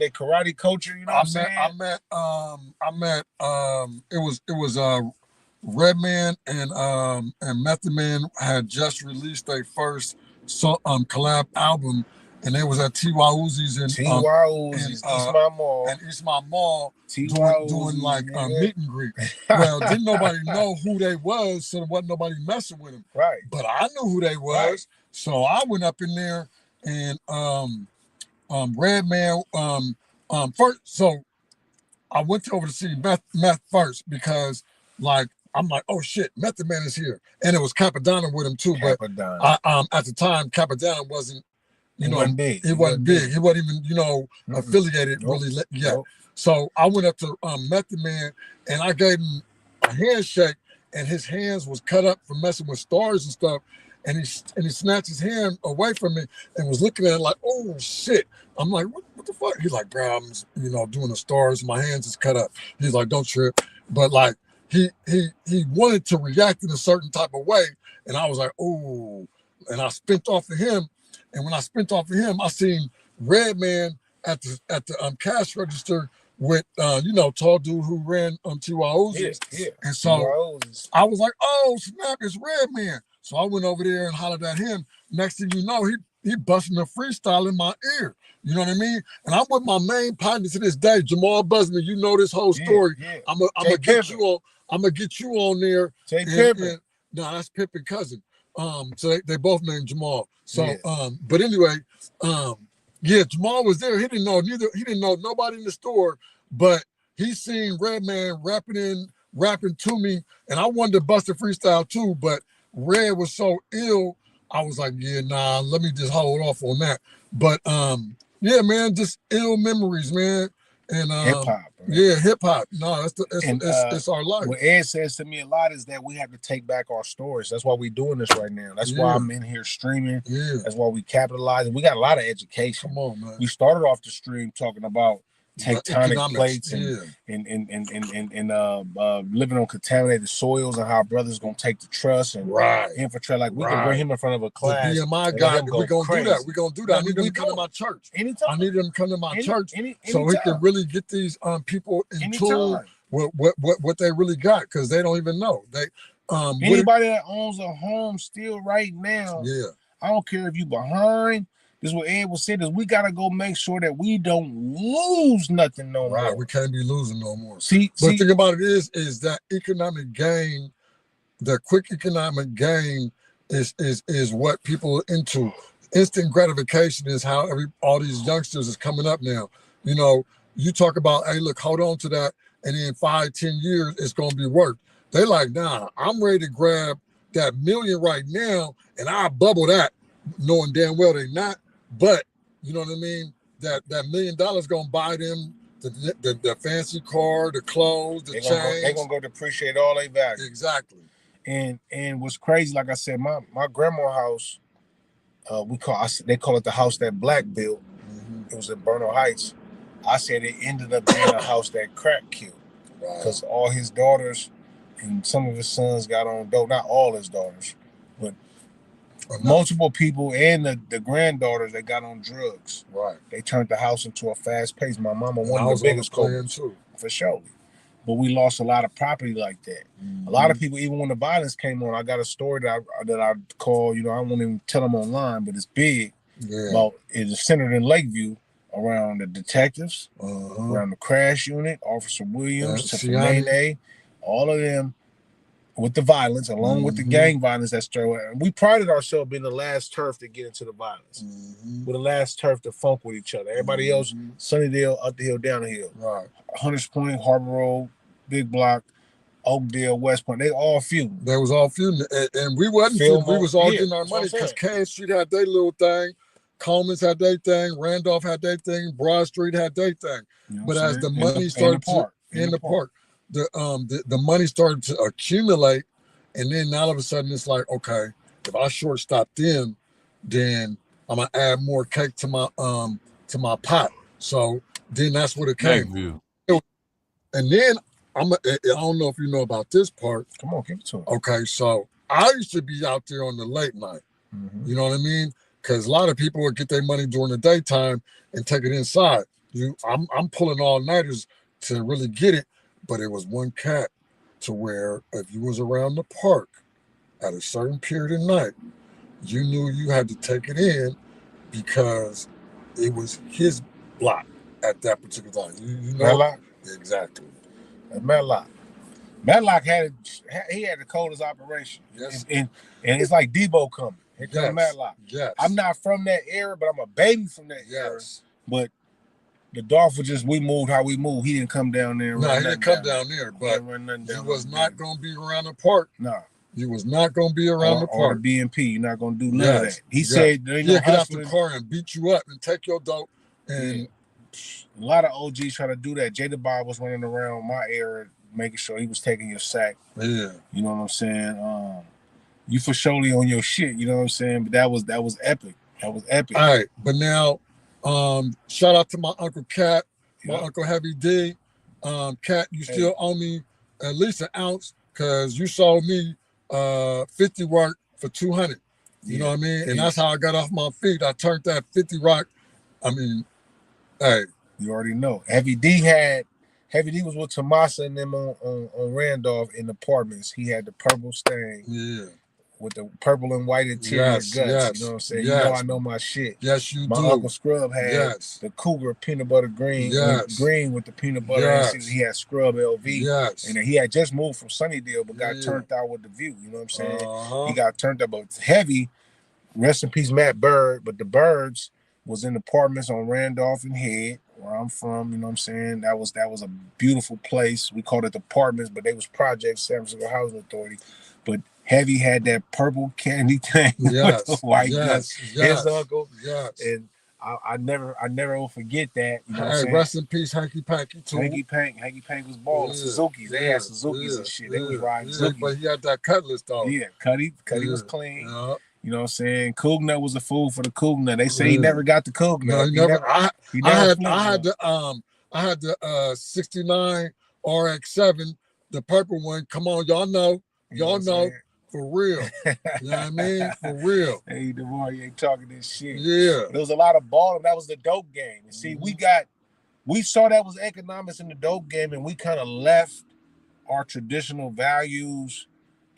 karate culture. You know what I'm saying? I met. It was Redman and Method Man had just released their first collab album, and they was at T.Y. Uzi's and East Mall doing like meet and greet. Well, didn't nobody know who they was, so there wasn't nobody messing with them. Right. But I knew who they was, right. So I went up in there and Redman first. So I went over to see Meth first because like. I'm like, oh shit, Method Man is here, and it was Capadonna with him too. Capadonna. But at the time, Capadonna wasn't, he wasn't big. He wasn't big. He wasn't even, affiliated really yet. Nope. So I went up to Method Man, and I gave him a handshake, and his hands was cut up from messing with stars and stuff, and he snatched his hand away from me and was looking at it like, oh shit. I'm like, what the fuck? He's like, bro, I'm doing the stars. My hands is cut up. He's like, don't trip, but like. He wanted to react in a certain type of way, and I was like, oh, and I spent off of him, and when I spent off of him, I seen Redman at the cash register with tall dude who ran T.Y. Uzi's. Yeah. And so I was like, oh snap, it's Redman. So I went over there and hollered at him. Next thing you know, he busting a freestyle in my ear. You know what I mean? And I'm with my main partner to this day, Jamal Busman. You know this whole story. Yeah. I'm gonna get you on. I'm gonna get you on there. Jay Pimpin. No, that's Pimpin' cousin. So they both named Jamal. So but anyway, Jamal was there. He didn't know nobody in the store, but he seen Redman rapping to me, and I wanted to bust a freestyle too, but Red was so ill, I was like, let me just hold off on that. But man, just ill memories, man. And hip hop. Yeah, hip hop. No, it's our life. What Ed says to me a lot is that we have to take back our stories. That's why we're doing this right now. That's why I'm in here streaming. Yeah. That's why we capitalize. We got a lot of education. Come on, man. We started off the stream talking about tectonic plates and living on contaminated soils and how brothers gonna take the trust and infiltrate. Like we can bring him in front of a class. The BMI guy, we're gonna do that. We're gonna do that. I need him to come to my church. Anytime. I need him to come to my church so he can really get these people in tune with what they really got, because they don't even know. They anybody that owns a home still right now. Yeah. I don't care if you behind. This is what Ed was saying, is we gotta go make sure that we don't lose nothing no more. Right, we can't be losing no more. But the thing about it is that economic gain, the quick economic gain is what people are into. Instant gratification is how all these youngsters is coming up now. You know, you talk about, hey, look, hold on to that, and in 5-10 years, it's gonna be worth. They like, nah, I'm ready to grab that $1 million right now, and I'll bubble that, knowing damn well they not. But you know what I mean? That $1 million gonna buy them the fancy car, the clothes, the chains. They're gonna go depreciate all their value. Exactly. And what's crazy, like I said, my grandma's house, they call it the house that Black built. Mm-hmm. It was in Bernal Heights. I said it ended up being a house that Crack killed, because all his daughters and some of his sons got on dope. Not all his daughters, but multiple people and the granddaughters that got on drugs. Right. They turned the house into a fast pace. My mama, one of the biggest culprits, for sure. But we lost a lot of property like that. Mm-hmm. A lot of people, even when the violence came on, I got a story that I call, I won't even tell them online, but it's big. Yeah. About it's centered in Lakeview, around the detectives, around the crash unit, Officer Williams, Nene, all of them, with the violence, along with the gang violence that started. And we prided ourselves being the last turf to get into the violence. We're the last turf to funk with each other. Everybody else, Sunnydale, up the hill, down the hill. Right. Hunters Point, Harbor Road, Big Block, Oakdale, West Point. They all feuding. They was all feuding. And we wasn't feuding. We was all getting our money, because Kane Street had their little thing. Coleman's had their thing. Randolph had their thing. Broad Street had their thing. But as the money started in the park, the money started to accumulate, and then all of a sudden it's like, okay, if I shortstop them, then I'm gonna add more cake to my pot. So then that's what it came. And then I don't know if you know about this part. Come on, give it to me. Okay, so I used to be out there on the late night. Mm-hmm. You know what I mean? Because a lot of people would get their money during the daytime and take it inside. I'm pulling all-nighters to really get it. But it was one cat to where if you was around the park at a certain period of night, you knew you had to take it in, because it was his block at that particular time. You know? Matlock? Exactly. Matlock had the coldest operation. Yes. And it's like Debo coming. Here comes Matlock. Yes. I'm not from that era, but I'm a baby from that era. But the Dolph was just, we moved how we moved. He didn't come down there. No, he didn't come down there, but he was not going to be around the park. No. You was not going to be around the park. Or the BNP, you're not going to do none of that. He said, get out the car and beat you up and take your dope. And a lot of OGs try to do that. Jada Bob was running around my era, making sure he was taking your sack. Yeah. You know what I'm saying? You for surely on your shit, you know what I'm saying? But that was epic. That was epic. All right, but now, shout out to my Uncle Cat, my Uncle Heavy D. Cat, you still owe me at least an ounce, because you sold me 50 rock for 200. You know what I mean? And that's how I got off my feet. I turned that 50 rock. I mean, hey. You already know. Heavy D was with Tomasa and them on Randolph in apartments. He had the purple stain. Yeah. With the purple and white interior guts. Yes, you know what I'm saying? Yes. You know I know my shit. Yes, you my do. My Uncle Scrub had the Cougar peanut butter green. Yes. Green with the peanut butter. Yes. He had Scrub LV. Yes. And he had just moved from Sunnydale, but got turned out with the View. You know what I'm saying? He got turned out, but Heavy, rest in peace, Matt Bird. But the Birds was in apartments on Randolph and Head, where I'm from. You know what I'm saying? That was a beautiful place. We called it apartments, but they was projects, San Francisco Housing Authority. But Heavy had that purple candy thing with the white guts. His uncle. Yes. And I never will forget that. You know rest in peace, Hanky Panky too. Hanky Pank was balling. Suzuki's. They had Suzuki's and shit. They was riding Suzuki's. But he had that Cutlass though. Yeah, Cuddy was clean. You know what I'm saying? Cougar was a fool for the Cougar. They say he never got the Cougar. No, he never. I had the 69 RX-7, the purple one. Come on, y'all know. Y'all know. For real. You know what I mean? For real. Hey, DeMar, you ain't talking this shit. Yeah. There was a lot of balling. That was the dope game. And see, we saw that was economics in the dope game, and we kind of left our traditional values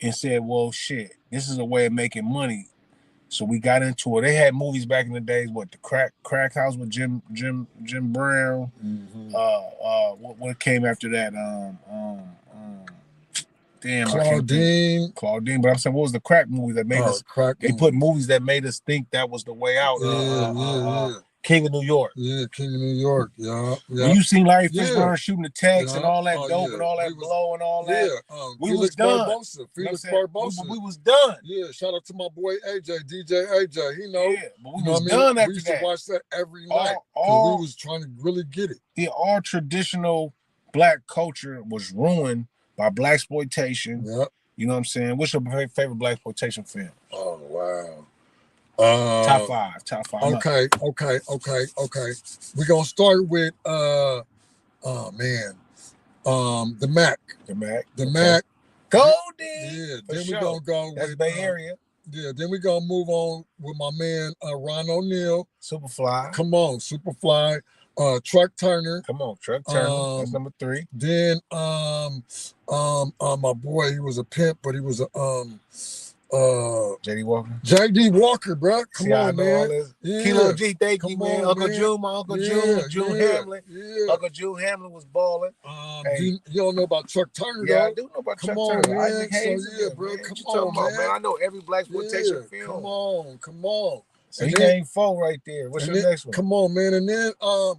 and said, well, shit, this is a way of making money. So we got into it. They had movies back in the days. What, the Crack House with Jim Brown. Mm-hmm. What came after that? Damn, Claudine. But I'm saying, what was the crack movie that made us? They put movies that made us think that was the way out. Yeah. King of New York. Yeah, King of New York. Yeah. When you seen Larry Fishburne shooting the tanks and all that dope and all that blow and all that, we was done. Felix Barbosa. We was done. Yeah, shout out to my boy AJ, DJ AJ. He know. Yeah, but we was done after that. We used to watch that every night because we was trying to really get it. Yeah, all traditional black culture was ruined by blaxploitation. Yep. You know what I'm saying? What's your favorite blaxploitation film? Oh, wow. Top five. Okay. We're gonna start with the Mac. The Mac. Golden. Yeah. Then we're gonna go with Bay Area. Yeah. Then we're gonna move on with my man Ron O'Neal. Superfly. Come on, Superfly. Truck Turner. Come on, Truck Turner. That's number 3. Then my boy, he was a pimp, but he was a J.D. Walker. J.D. Walker, bro. Come on, man. Yeah. Kilo G, thank you, man. Uncle June, my Uncle June Hamlin. Yeah. Uncle June Hamlin was balling. You don't know about Chuck Turner, though? Yeah, I do know about Chuck Turner. Man. Bro. Come on, man. I know every blaxploitation film. Come on. So you named 4 right there. What's your next one? Come on, man. And then I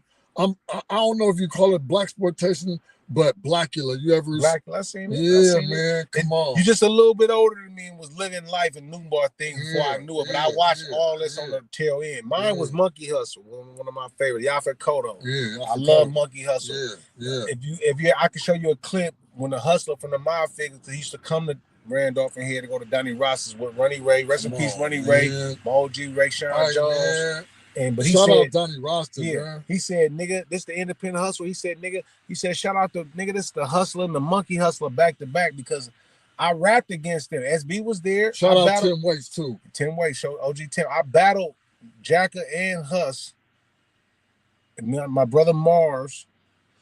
don't know if you call it blaxploitation, but Blackula. You ever? I seen it. Yeah, man. Come on. You just a little bit older than me and was living life and knew more things before I knew it. But I watched all this on the tail end. Mine was Monkey Hustle, one of my favorites. Yaphet Kotto. Yeah, I love Monkey Hustle. Yeah. If you, I can show you a clip when the hustler from the Mob Figures, he used to come to Randolph and here to go to Donnie Ross's with Ronnie Ray. Rest in peace, Ronnie Ray. My OG Ray Sean Jones. Man. But he shout said, out Donnie Ross, man. He said, nigga, this the independent hustle. He said, shout out to nigga, this the hustler and the monkey hustler back to back because I rapped against them. SB was there. Shout out Tim Waits too. Tim Waits, show OG Tim. I battled Jacka and Huss. And my brother Mars.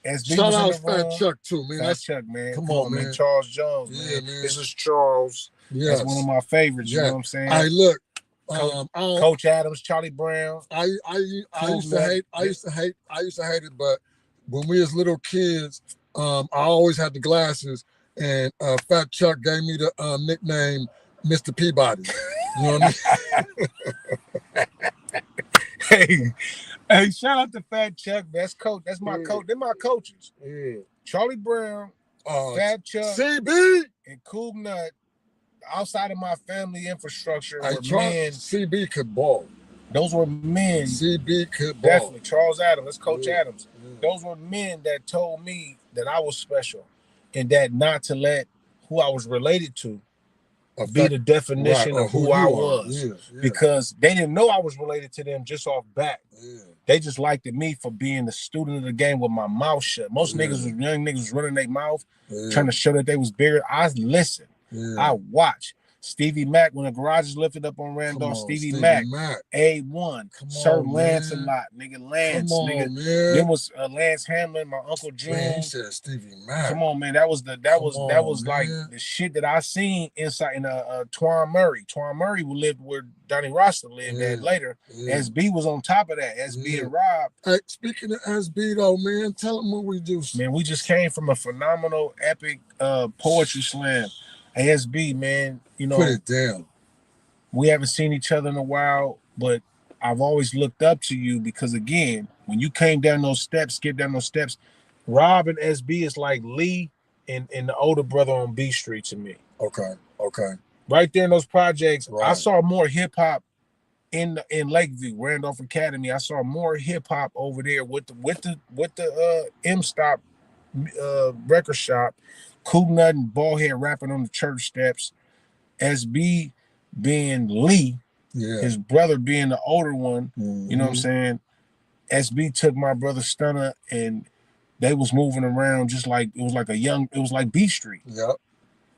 SB shout was out Fat Chuck too, man. Fat Chuck, man. Come on, man. Charles Jones, man. Yeah, man. This is Charles. Yes. That's one of my favorites. You know what I'm saying? Hey, look. Coach Adams, Charlie Brown. I used to hate it, but when we was little kids, I always had the glasses, and Fat Chuck gave me the nickname Mr. Peabody. You know what I mean? Hey, shout out to Fat Chuck. That's coach. That's my coach. They're my coaches. Yeah. Charlie Brown, Fat Chuck, CB, and Cool Nut. Outside of my family infrastructure, men. CB could ball. Those were men. CB could ball. Definitely. Charles Adams. That's Coach Adams. Yeah. Those were men that told me that I was special and that not to let who I was related to be the definition of who I was. Yeah. Because they didn't know I was related to them just off bat. Yeah. They just liked me for being the student of the game with my mouth shut. Most young niggas was running their mouth, trying to show that they was bigger. I listened. Yeah. I watch Stevie Mack when the garage is lifted up on Randolph. Stevie Mack, A1, Sir Lancelot, nigga Lance, nigga. Then was Lance Hamlin, my Uncle June. Man, he said Stevie Mack. Come on, man, that was like the shit that I seen inside in Twan Murray. Twan Murray lived where Donnie Roster lived at later. SB was on top of that. SB and Rob. Hey, speaking of SB though, man, tell them what we do. Man, we just came from a phenomenal, epic poetry slam. ASB, man, you know, put it down. We haven't seen each other in a while, but I've always looked up to you because, again, when you came down those steps, skipped down those steps, Rob and SB is like Lee and the older brother on B Street to me. Okay. Right there in those projects, I saw more hip hop in Lakeview, Randolph Academy. I saw more hip hop over there with the M Stop record shop. Cool Nut and Ballhead rapping on the church steps, SB being Lee, his brother being the older one, you know what I'm saying? SB took my brother Stunner and they was moving around just like, it was like B Street. Yep.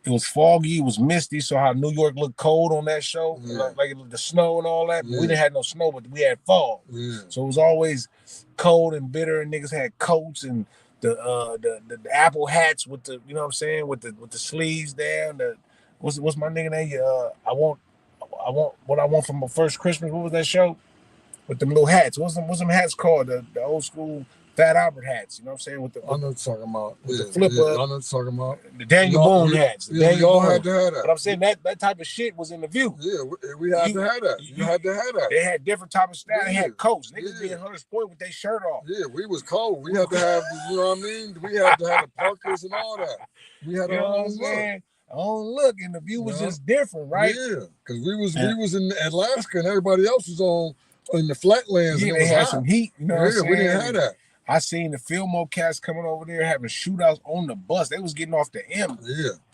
It was foggy, it was misty, so how New York looked cold on that show, like the snow and all that. We didn't have no snow, but we had fog. So it was always cold and bitter and niggas had coats and the apple hats with the, you know what I'm saying, with the sleeves down. What's my nigga name? what I want from my first Christmas. What was that show with them little hats? What's them hats called? The old school Fat Albert hats. You know what I'm saying? With the I know what you're talking about. With the flip up. I know what you're talking about. The Daniel Boone hats. We all had to have that. But I'm saying that type of shit was in the View. Yeah, we had to have that. You had to have that. They had different type of style. They had coats. Niggas be in Hunters Point with their shirt off. Yeah, we was cold. We had to have, you know what I mean? We had to have the Parkers and all that. We had our own look. Look, and the View was just different, right? Yeah, because we was in Alaska and everybody else was in the flatlands. Yeah, they had some heat. You know what I'm saying? We didn't have that. I seen the Fillmore cats coming over there having shootouts on the bus. They was getting off the M,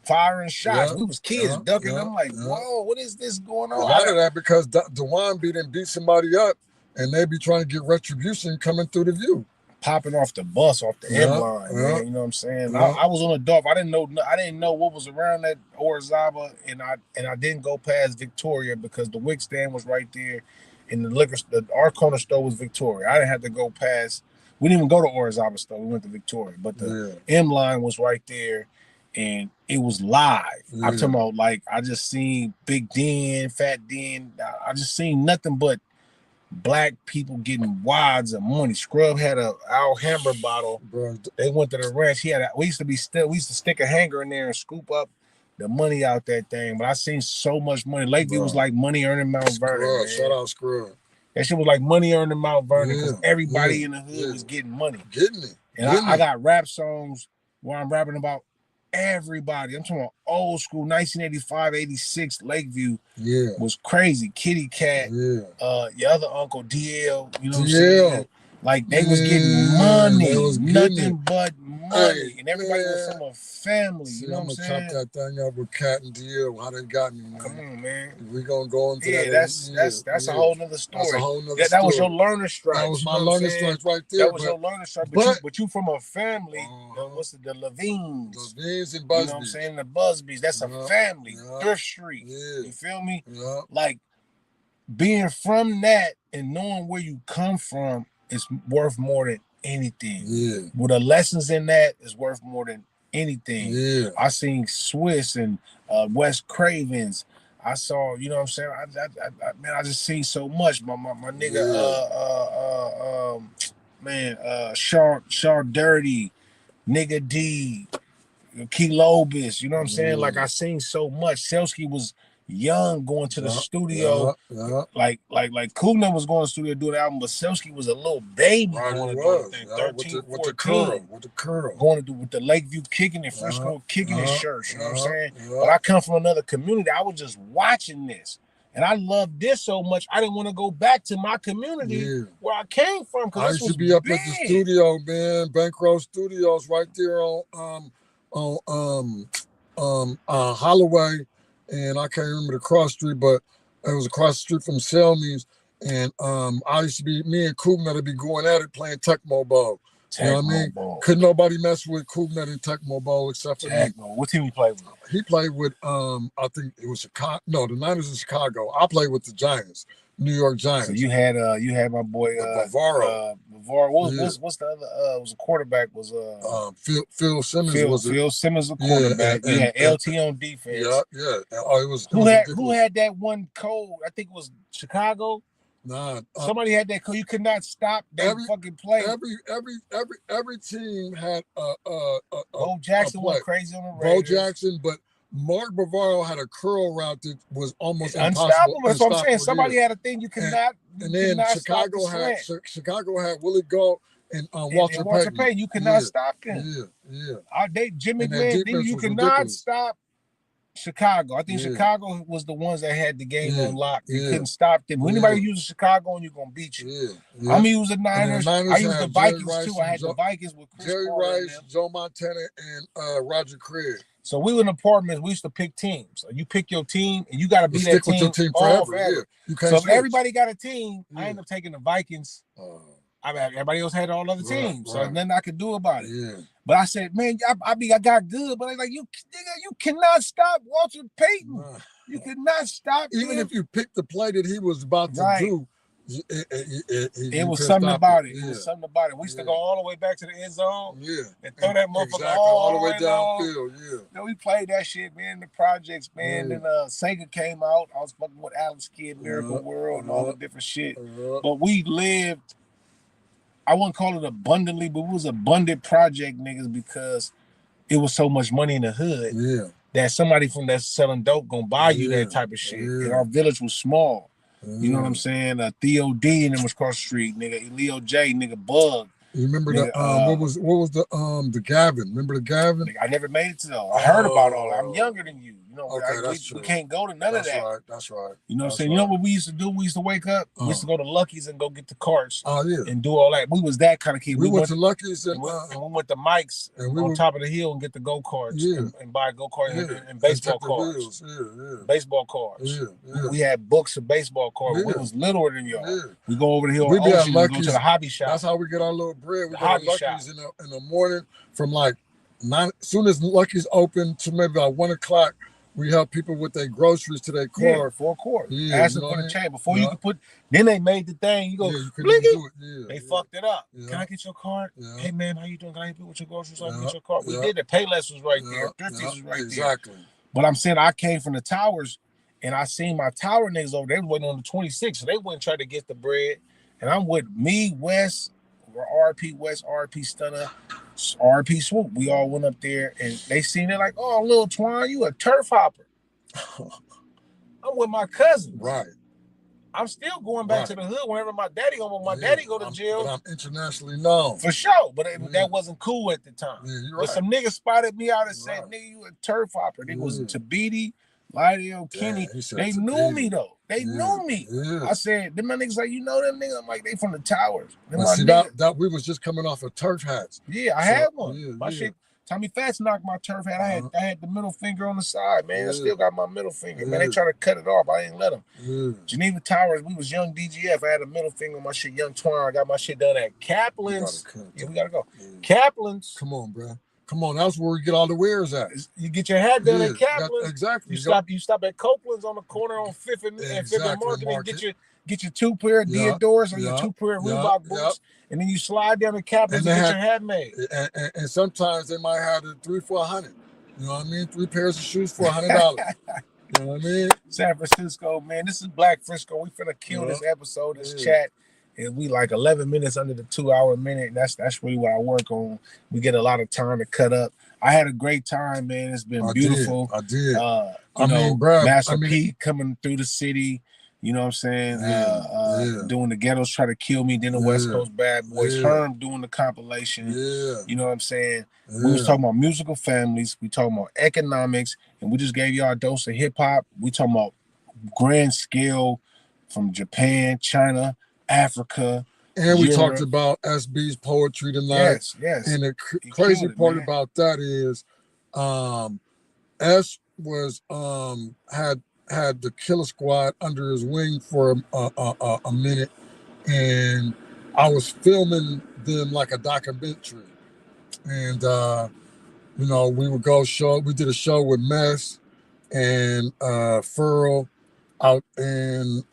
firing shots. We was kids ducking. I'm like, whoa, what is this going on? A lot of that because Dewan beat somebody up, and they be trying to get retribution coming through the View. Popping off the bus, off the M line, man. You know what I'm saying? I was on a Dolph. I didn't know what was around that Orizaba, and I didn't go past Victoria because the Wick stand was right there, and our corner store was Victoria. I didn't have to go past. We didn't even go to Orizaba store. We went to Victoria, but the M line was right there, and it was live. I'm talking about, like, I just seen Big Den, Fat Den. I just seen nothing but black people getting wads of money. Scrub had a Alhambra bottle. Bro. They went to the ranch. We used to stick a hanger in there and scoop up the money out that thing. But I seen so much money. Lakeview was like money earning Mount Vernon. Shout out Scrub. That shit was like money earned in Mount Vernon because everybody in the hood was getting money. And I got rap songs where I'm rapping about everybody. I'm talking about old school 1985, 86 Lakeview was crazy. Kitty Cat, your other uncle DL, you know what I'm saying? Like they was getting money, nothing but money, and everybody was from a family. You know what I'm saying? I'm gonna chop that thing up with Cat and DL. How they got me, man. Come on, man. We gonna go into that. That's a whole nother story. That's a whole nother that was your learning stripes. That was my learning stripes right there. That was your learning stripes. But you from a family. What's the Levines? Levines and Busbys. You know what I'm saying? The Busbys. That's a family. Thrift Street. You feel me? Like being from that and knowing where you come from is worth more than anything. With the lessons in that is worth more than anything. I seen Swiss and Wes Cravens. I saw, you know what I'm saying? I just seen so much. My nigga, Shaw Dirty, Nigga D, Key Lobis, you know what I'm saying? Like I seen so much. Selsky was young going to the studio. Like Kugner was going to the studio doing the album, but Selsky was a little baby going to do the thing. 13, with the curl. Going to do with the Lakeview kicking it, Frisco kicking his shirts, you know what I'm saying? But I come from another community. I was just watching this. And I loved this so much, I didn't want to go back to my community where I came from. I used to be up at the studio, man. Bankroll Studios right there on Holloway. And I can't remember the cross street, but it was across the street from Selmies. And I used to be, me and Kugner to be going at it playing Tecmo Bowl. You know what I mean? Couldn't nobody mess with Kugner and Tecmo Bowl except for me. What team he played with? He played with, I think it was Chicago. No, the Niners in Chicago. I played with the Giants, New York Giants. So you had my boy Bavaro. What's the other? Was a quarterback? Was Phil Simmons? Phil Simmons a quarterback. You had LT on defense. Yeah. Oh, it was. Who had that one code? I think it was Chicago. Nah, somebody had that code. You could not stop that fucking play. Every team had Bo Jackson went crazy on the Raiders. Bo Jackson, but Mark Bavaro had a curl route that was almost unstoppable. That's what I'm saying. Somebody had a thing you could not. And then Chicago had Willie Gault and Walter Payton. You could not stop them. Jimmy Glenn, you could not stop Chicago. I think Chicago was the ones that had the game on lock. You couldn't stop them. When anybody uses Chicago, you're gonna beat you. I'm gonna use the Niners. I use the Vikings too. I had the Vikings with Chris Jerry Rice, Joe Montana, and Roger Craig. So we were in apartments. We used to pick teams. So you pick your team, and you got to be that stick with your team forever. You can't if everybody got a team, I ended up taking the Vikings. Everybody else had all other teams, so nothing I could do about it. But I said, man, I got good, but like you cannot stop Walter Payton. You cannot stop even if you picked the play that he was about to do. It was something about it. It was something about it. We used to go all the way back to the end zone. Yeah. And throw that motherfucker all the way downfield. Yeah. Then we played that shit, man, in the projects, man. Then Sega came out. I was fucking with Alex Kidd, Miracle World, and all the different shit. But we lived, I wouldn't call it abundantly, but it was abundant project niggas because it was so much money in the hood. Yeah. That somebody from that's selling dope gonna buy you that type of shit. And our village was small. You know what I'm saying? Theo D and them was across the street, nigga. Leo J, nigga, Bug. You remember nigga, what was the Gavin? Remember the Gavin? Nigga, I never made it to those. I heard about all that. I'm younger than you. You know, we can't go to none of that. That's right. You know what I'm saying? You know what we used to do? We used to wake up. We used to go to Lucky's and go get the carts. Oh yeah. And do all that. We was that kind of kid. We went to Lucky's and we went to Mike's on top of the hill and get the go karts and buy go karts and baseball cards. Baseball cards. We had books of baseball cards. We was littler than y'all. We go over the hill. We go to the hobby shop. That's how we get our little bread. We go to Lucky's in the morning from like 9. As soon as Lucky's open to maybe about 1 o'clock. We help people with their groceries to their car for a quarter. Ask them for the change before you can put. Then they made the thing. You go, they fucked it up. Can I get your card? Hey man, how you doing? Can I help you with your groceries? I get your card. We did the Payless was right there. Thrifties was right there. But I'm saying I came from the towers, and I seen my tower niggas over there waiting on the 26. So they wouldn't try to get the bread. And I'm with me, West, RP West, RP Stunner, RP Swoop. We all went up there and they seen it like, oh, Lil Twine, you a turf hopper. I'm with my cousin. Right. I'm still going back to the hood whenever my daddy go. When my daddy go to jail. But I'm internationally known. For sure. But that wasn't cool at the time. But some niggas spotted me out and said, nigga, you a turf hopper. It was Tabidi, Lydell, Kenny. They knew me though. They knew me. I said, them niggas like, you know them niggas? I'm like, they from the towers. See, that we was just coming off of turf hats. Yeah, I had one. My shit, Tommy Fats knocked my turf hat. I had the middle finger on the side, man. I still got my middle finger. Man, they try to cut it off. I didn't let them. Geneva Towers, we was young DGF. I had a middle finger on my shit, Young Twine. I got my shit done at Kaplan's. We gotta go. Kaplan's. Come on, bro. Come on, that's where we get all the wares at. You get your hat done at Kaplan's. Exactly. You stop at Copeland's on the corner on 5th and Market and get your 2 pair of Diodorus or your 2 pair of Reebok boots, and then you slide down to Kaplan's and get your hat made. And sometimes they might have the 3 for $100. You know what I mean? 3 pairs of shoes for $100. You know what I mean? San Francisco, man. This is Black Frisco. We finna kill this episode, this chat. And we like 11 minutes under the 2-hour minute. And that's really what I work on. We get a lot of time to cut up. I had a great time, man. It's been beautiful. I did. You know, Master P coming through the city. You know what I'm saying? Doing the Ghettos Try to Kill Me. Then the West Coast Bad Boys. Herm doing the compilation. You know what I'm saying? We was talking about musical families. We talking about economics. And we just gave y'all a dose of hip hop. We talking about grand scale from Japan, China, Africa, and we talked about SB's poetry tonight. Yes. And the crazy part about that is, S was had the Killer Squad under his wing for a minute, and I was filming them like a documentary, and you know, we would go show. We did a show with Mess and Furl out in.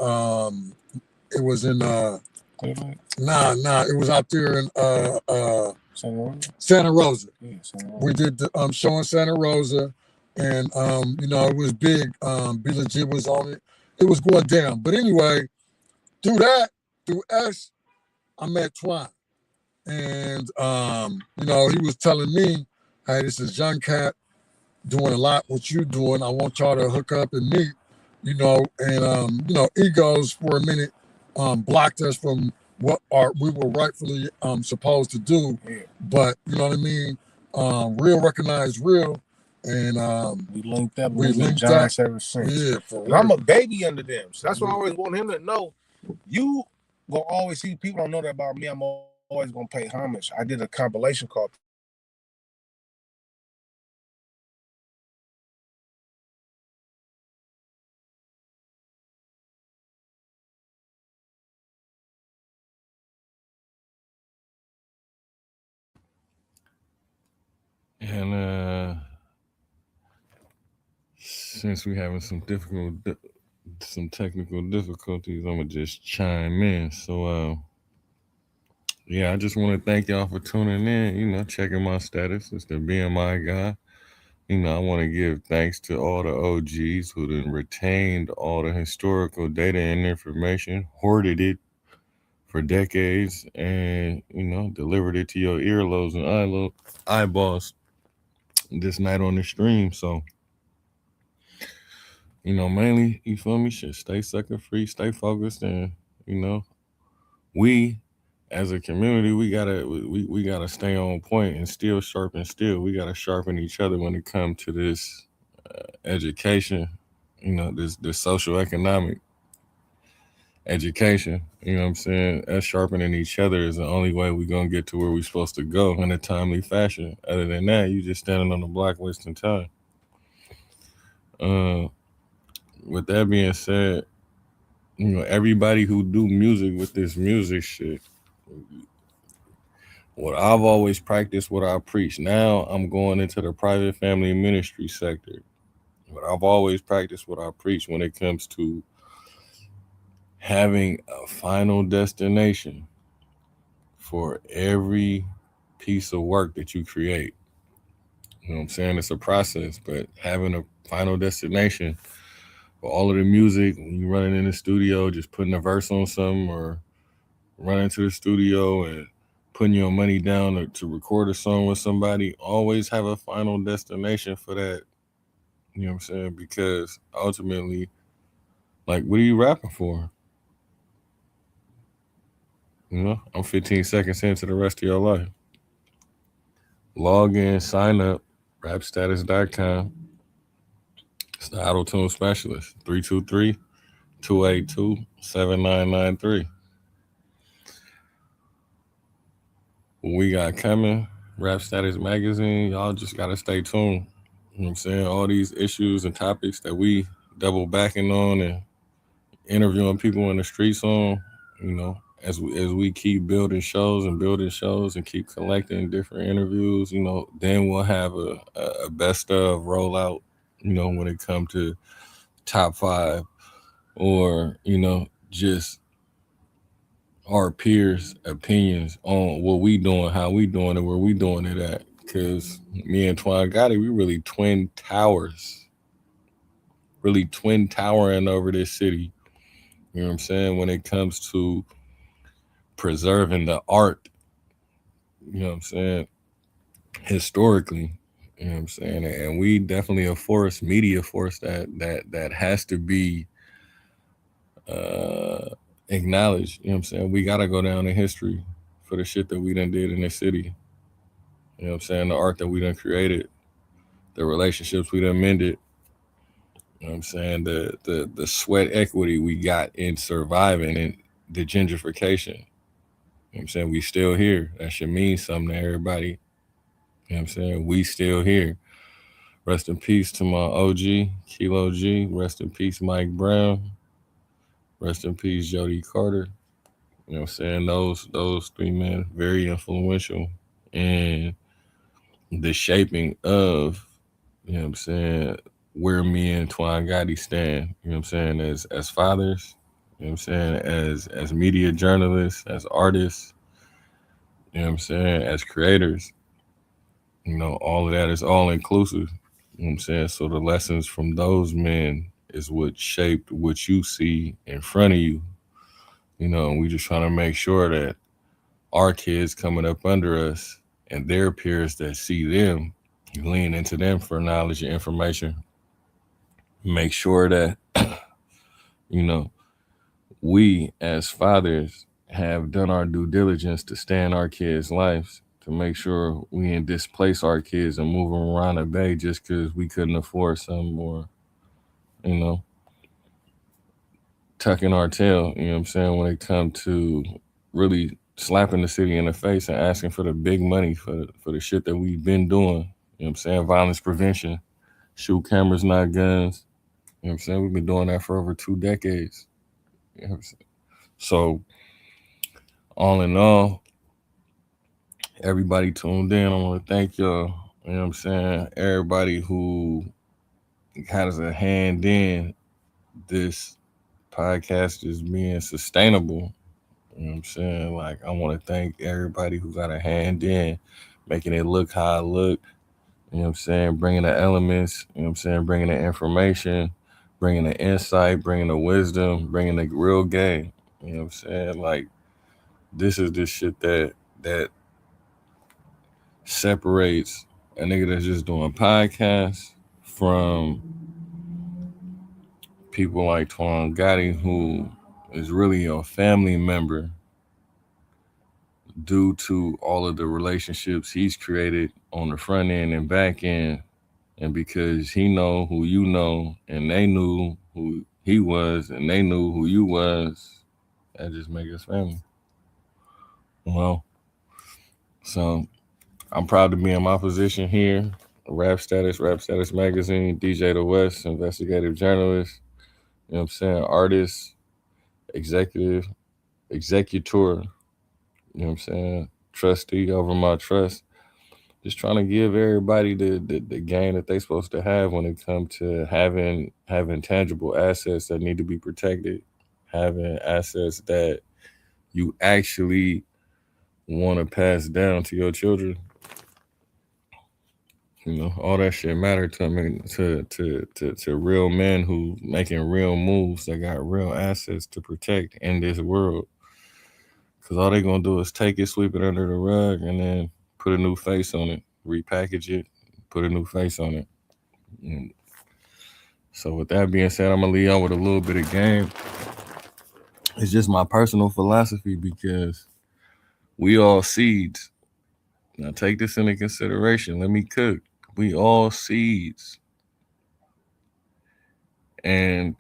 It was in it was out there in Santa Rosa. We did the show in Santa Rosa, and you know, it was big. Be Legit was on it. It was going down. But anyway, through S, I met Twine. And you know, he was telling me, hey, this is Young Cat doing a lot what you doing. I want y'all to hook up and meet, you know, and you know, Egos for a minute blocked us from what we were rightfully supposed to do. But you know what I mean? Real recognized real, and we linked up. We linked up ever since. Yeah, I'm a baby under them, so that's why I always want him to know. You gonna always see, people don't know that about me. I'm always gonna pay homage. I did a compilation called And since we're having some some technical difficulties. I'm gonna just chime in. So yeah, I just want to thank y'all for tuning in, checking my status. It's the BMI guy. I want to give thanks to all the OGs who then retained all the historical data and information, hoarded it for decades, and delivered it to your earlobes and eyeballs this night on the stream. So mainly, you feel me? Shit, stay sucker free, stay focused, and we as a community, we gotta stay on point and still sharpen steel. We gotta sharpen each other when it comes to this education, this social economic education. You know what I'm saying? Us sharpening each other is the only way we're gonna get to where we're supposed to go in a timely fashion. Other than that, you just standing on the block wasting time. With that being said, everybody who do music with this music shit, what I've always practiced, what I preach. Now I'm going into the private family ministry sector. But I've always practiced what I preach when it comes to having a final destination for every piece of work that you create. You know what I'm saying? It's a process, but having a final destination for all of the music, when you're running in the studio, just putting a verse on something, or running to the studio and putting your money down to record a song with somebody, always have a final destination for that. You know what I'm saying? Because ultimately, like, what are you rapping for? I'm 15 seconds into the rest of your life. Log in, sign up, rapstatus.com. It's the Auto-Tune Specialist, 323-282-7993. What we got coming, Rap Status Magazine, y'all just got to stay tuned. You know what I'm saying? All these issues and topics that we double backing on and interviewing people in the streets on, as we keep building shows and keep collecting different interviews, then we'll have a best of rollout, when it comes to top 5 or, just our peers' opinions on what we doing, how we doing it, where we doing it at. Because me and Twan Gotti, we really twin towering over this city. You know what I'm saying? When it comes to preserving the art, you know what I'm saying, historically, you know what I'm saying? And we definitely a media force that has to be acknowledged. You know what I'm saying? We got to go down in history for the shit that we done did in this city. You know what I'm saying? The art that we done created, the relationships we done mended. You know what I'm saying? The sweat equity we got in surviving and the gentrification. You know what I'm saying? We still here. That should mean something to everybody. You know what I'm saying? We still here. Rest in peace to my OG, Kilo G. Rest in peace, Mike Brown. Rest in peace, Jody Carter. You know what I'm saying? Those 3 men, very influential in the shaping of, you know what I'm saying, where me and Twan Gotti stand, you know what I'm saying, as fathers, you know what I'm saying, as media journalists, as artists, you know what I'm saying, as creators. All of that is all inclusive. You know what I'm saying? So the lessons from those men is what shaped what you see in front of you. And we just trying to make sure that our kids coming up under us and their peers that see them, lean into them for knowledge and information. Make sure that, we as fathers have done our due diligence to stay in our kids' lives, to make sure we didn't displace our kids and move them around the bay just because we couldn't afford some more, tucking our tail, you know what I'm saying, when it comes to really slapping the city in the face and asking for the big money for the shit that we've been doing. You know what I'm saying? Violence prevention, shoot cameras, not guns. You know what I'm saying? We've been doing that for over 2 decades. You know what I'm saying? So, all in all, everybody tuned in, I want to thank y'all. You know what I'm saying? Everybody who has a hand in this podcast is being sustainable. You know what I'm saying? Like, I want to thank everybody who got a hand in making it look how it looked. You know what I'm saying? Bringing the elements, you know what I'm saying? Bringing the information, bringing the insight, bringing the wisdom, bringing the real game. You know what I'm saying? Like, this is the shit that separates a nigga that's just doing podcasts from people like Twan Gotti, who is really a family member due to all of the relationships he's created on the front end and back end, and because he know who you know, and they knew who he was, and they knew who you was, that just make us family. Well, so I'm proud to be in my position here. Rap Status Magazine, DJ The West, investigative journalist, you know what I'm saying, artist, executor, you know what I'm saying, trustee over my trust. Just trying to give everybody the game that they supposed to have when it comes to having tangible assets that need to be protected, having assets that you actually want to pass down to your children. You know, all that shit matter to me, to real men who making real moves that got real assets to protect in this world. Because all they gonna do is take it, sweep it under the rug, and then put a new face on it, repackage it, put a new face on it. And so with that being said, I'm gonna leave y'all with a little bit of game. It's just my personal philosophy, because we all seeds. Now take this into consideration. Let me cook. We all seeds. And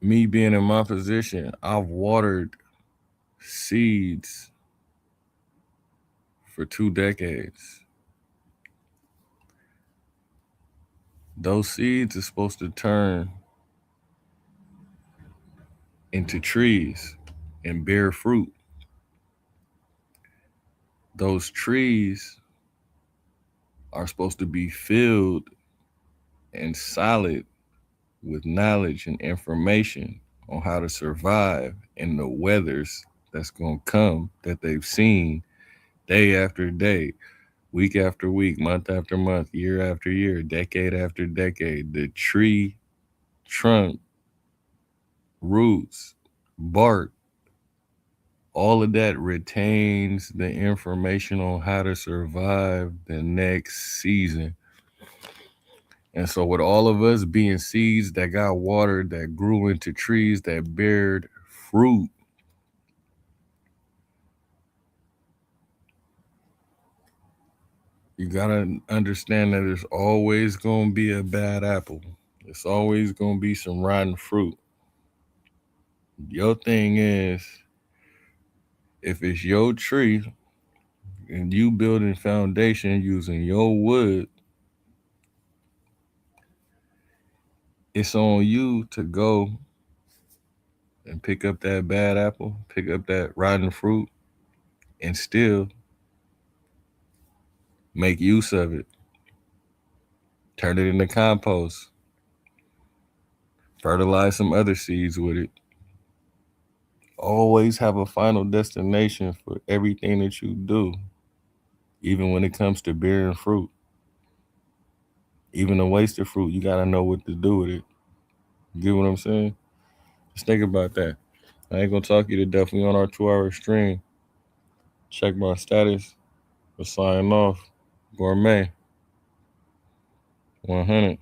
me being in my position, I've watered seeds for 2 decades. Those seeds are supposed to turn into trees and bear fruit. Those trees are supposed to be filled and solid with knowledge and information on how to survive in the weathers that's going to come, that they've seen day after day, week after week, month after month, year after year, decade after decade. The tree trunk, roots, bark, all of that retains the information on how to survive the next season. And so with all of us being seeds that got watered, that grew into trees, that bared fruit, you gotta understand that there's always gonna be a bad apple. There's always gonna be some rotten fruit. Your thing is, if it's your tree and you building foundation using your wood, it's on you to go and pick up that bad apple, pick up that rotten fruit, and still make use of it. Turn it into compost. Fertilize some other seeds with it. Always have a final destination for everything that you do, even when it comes to bearing fruit. Even the wasted fruit, you got to know what to do with it. You get what I'm saying? Just think about that. I ain't going to talk you to death. We on our 2-hour stream. Check my status. We're signing off. Gourmet 100.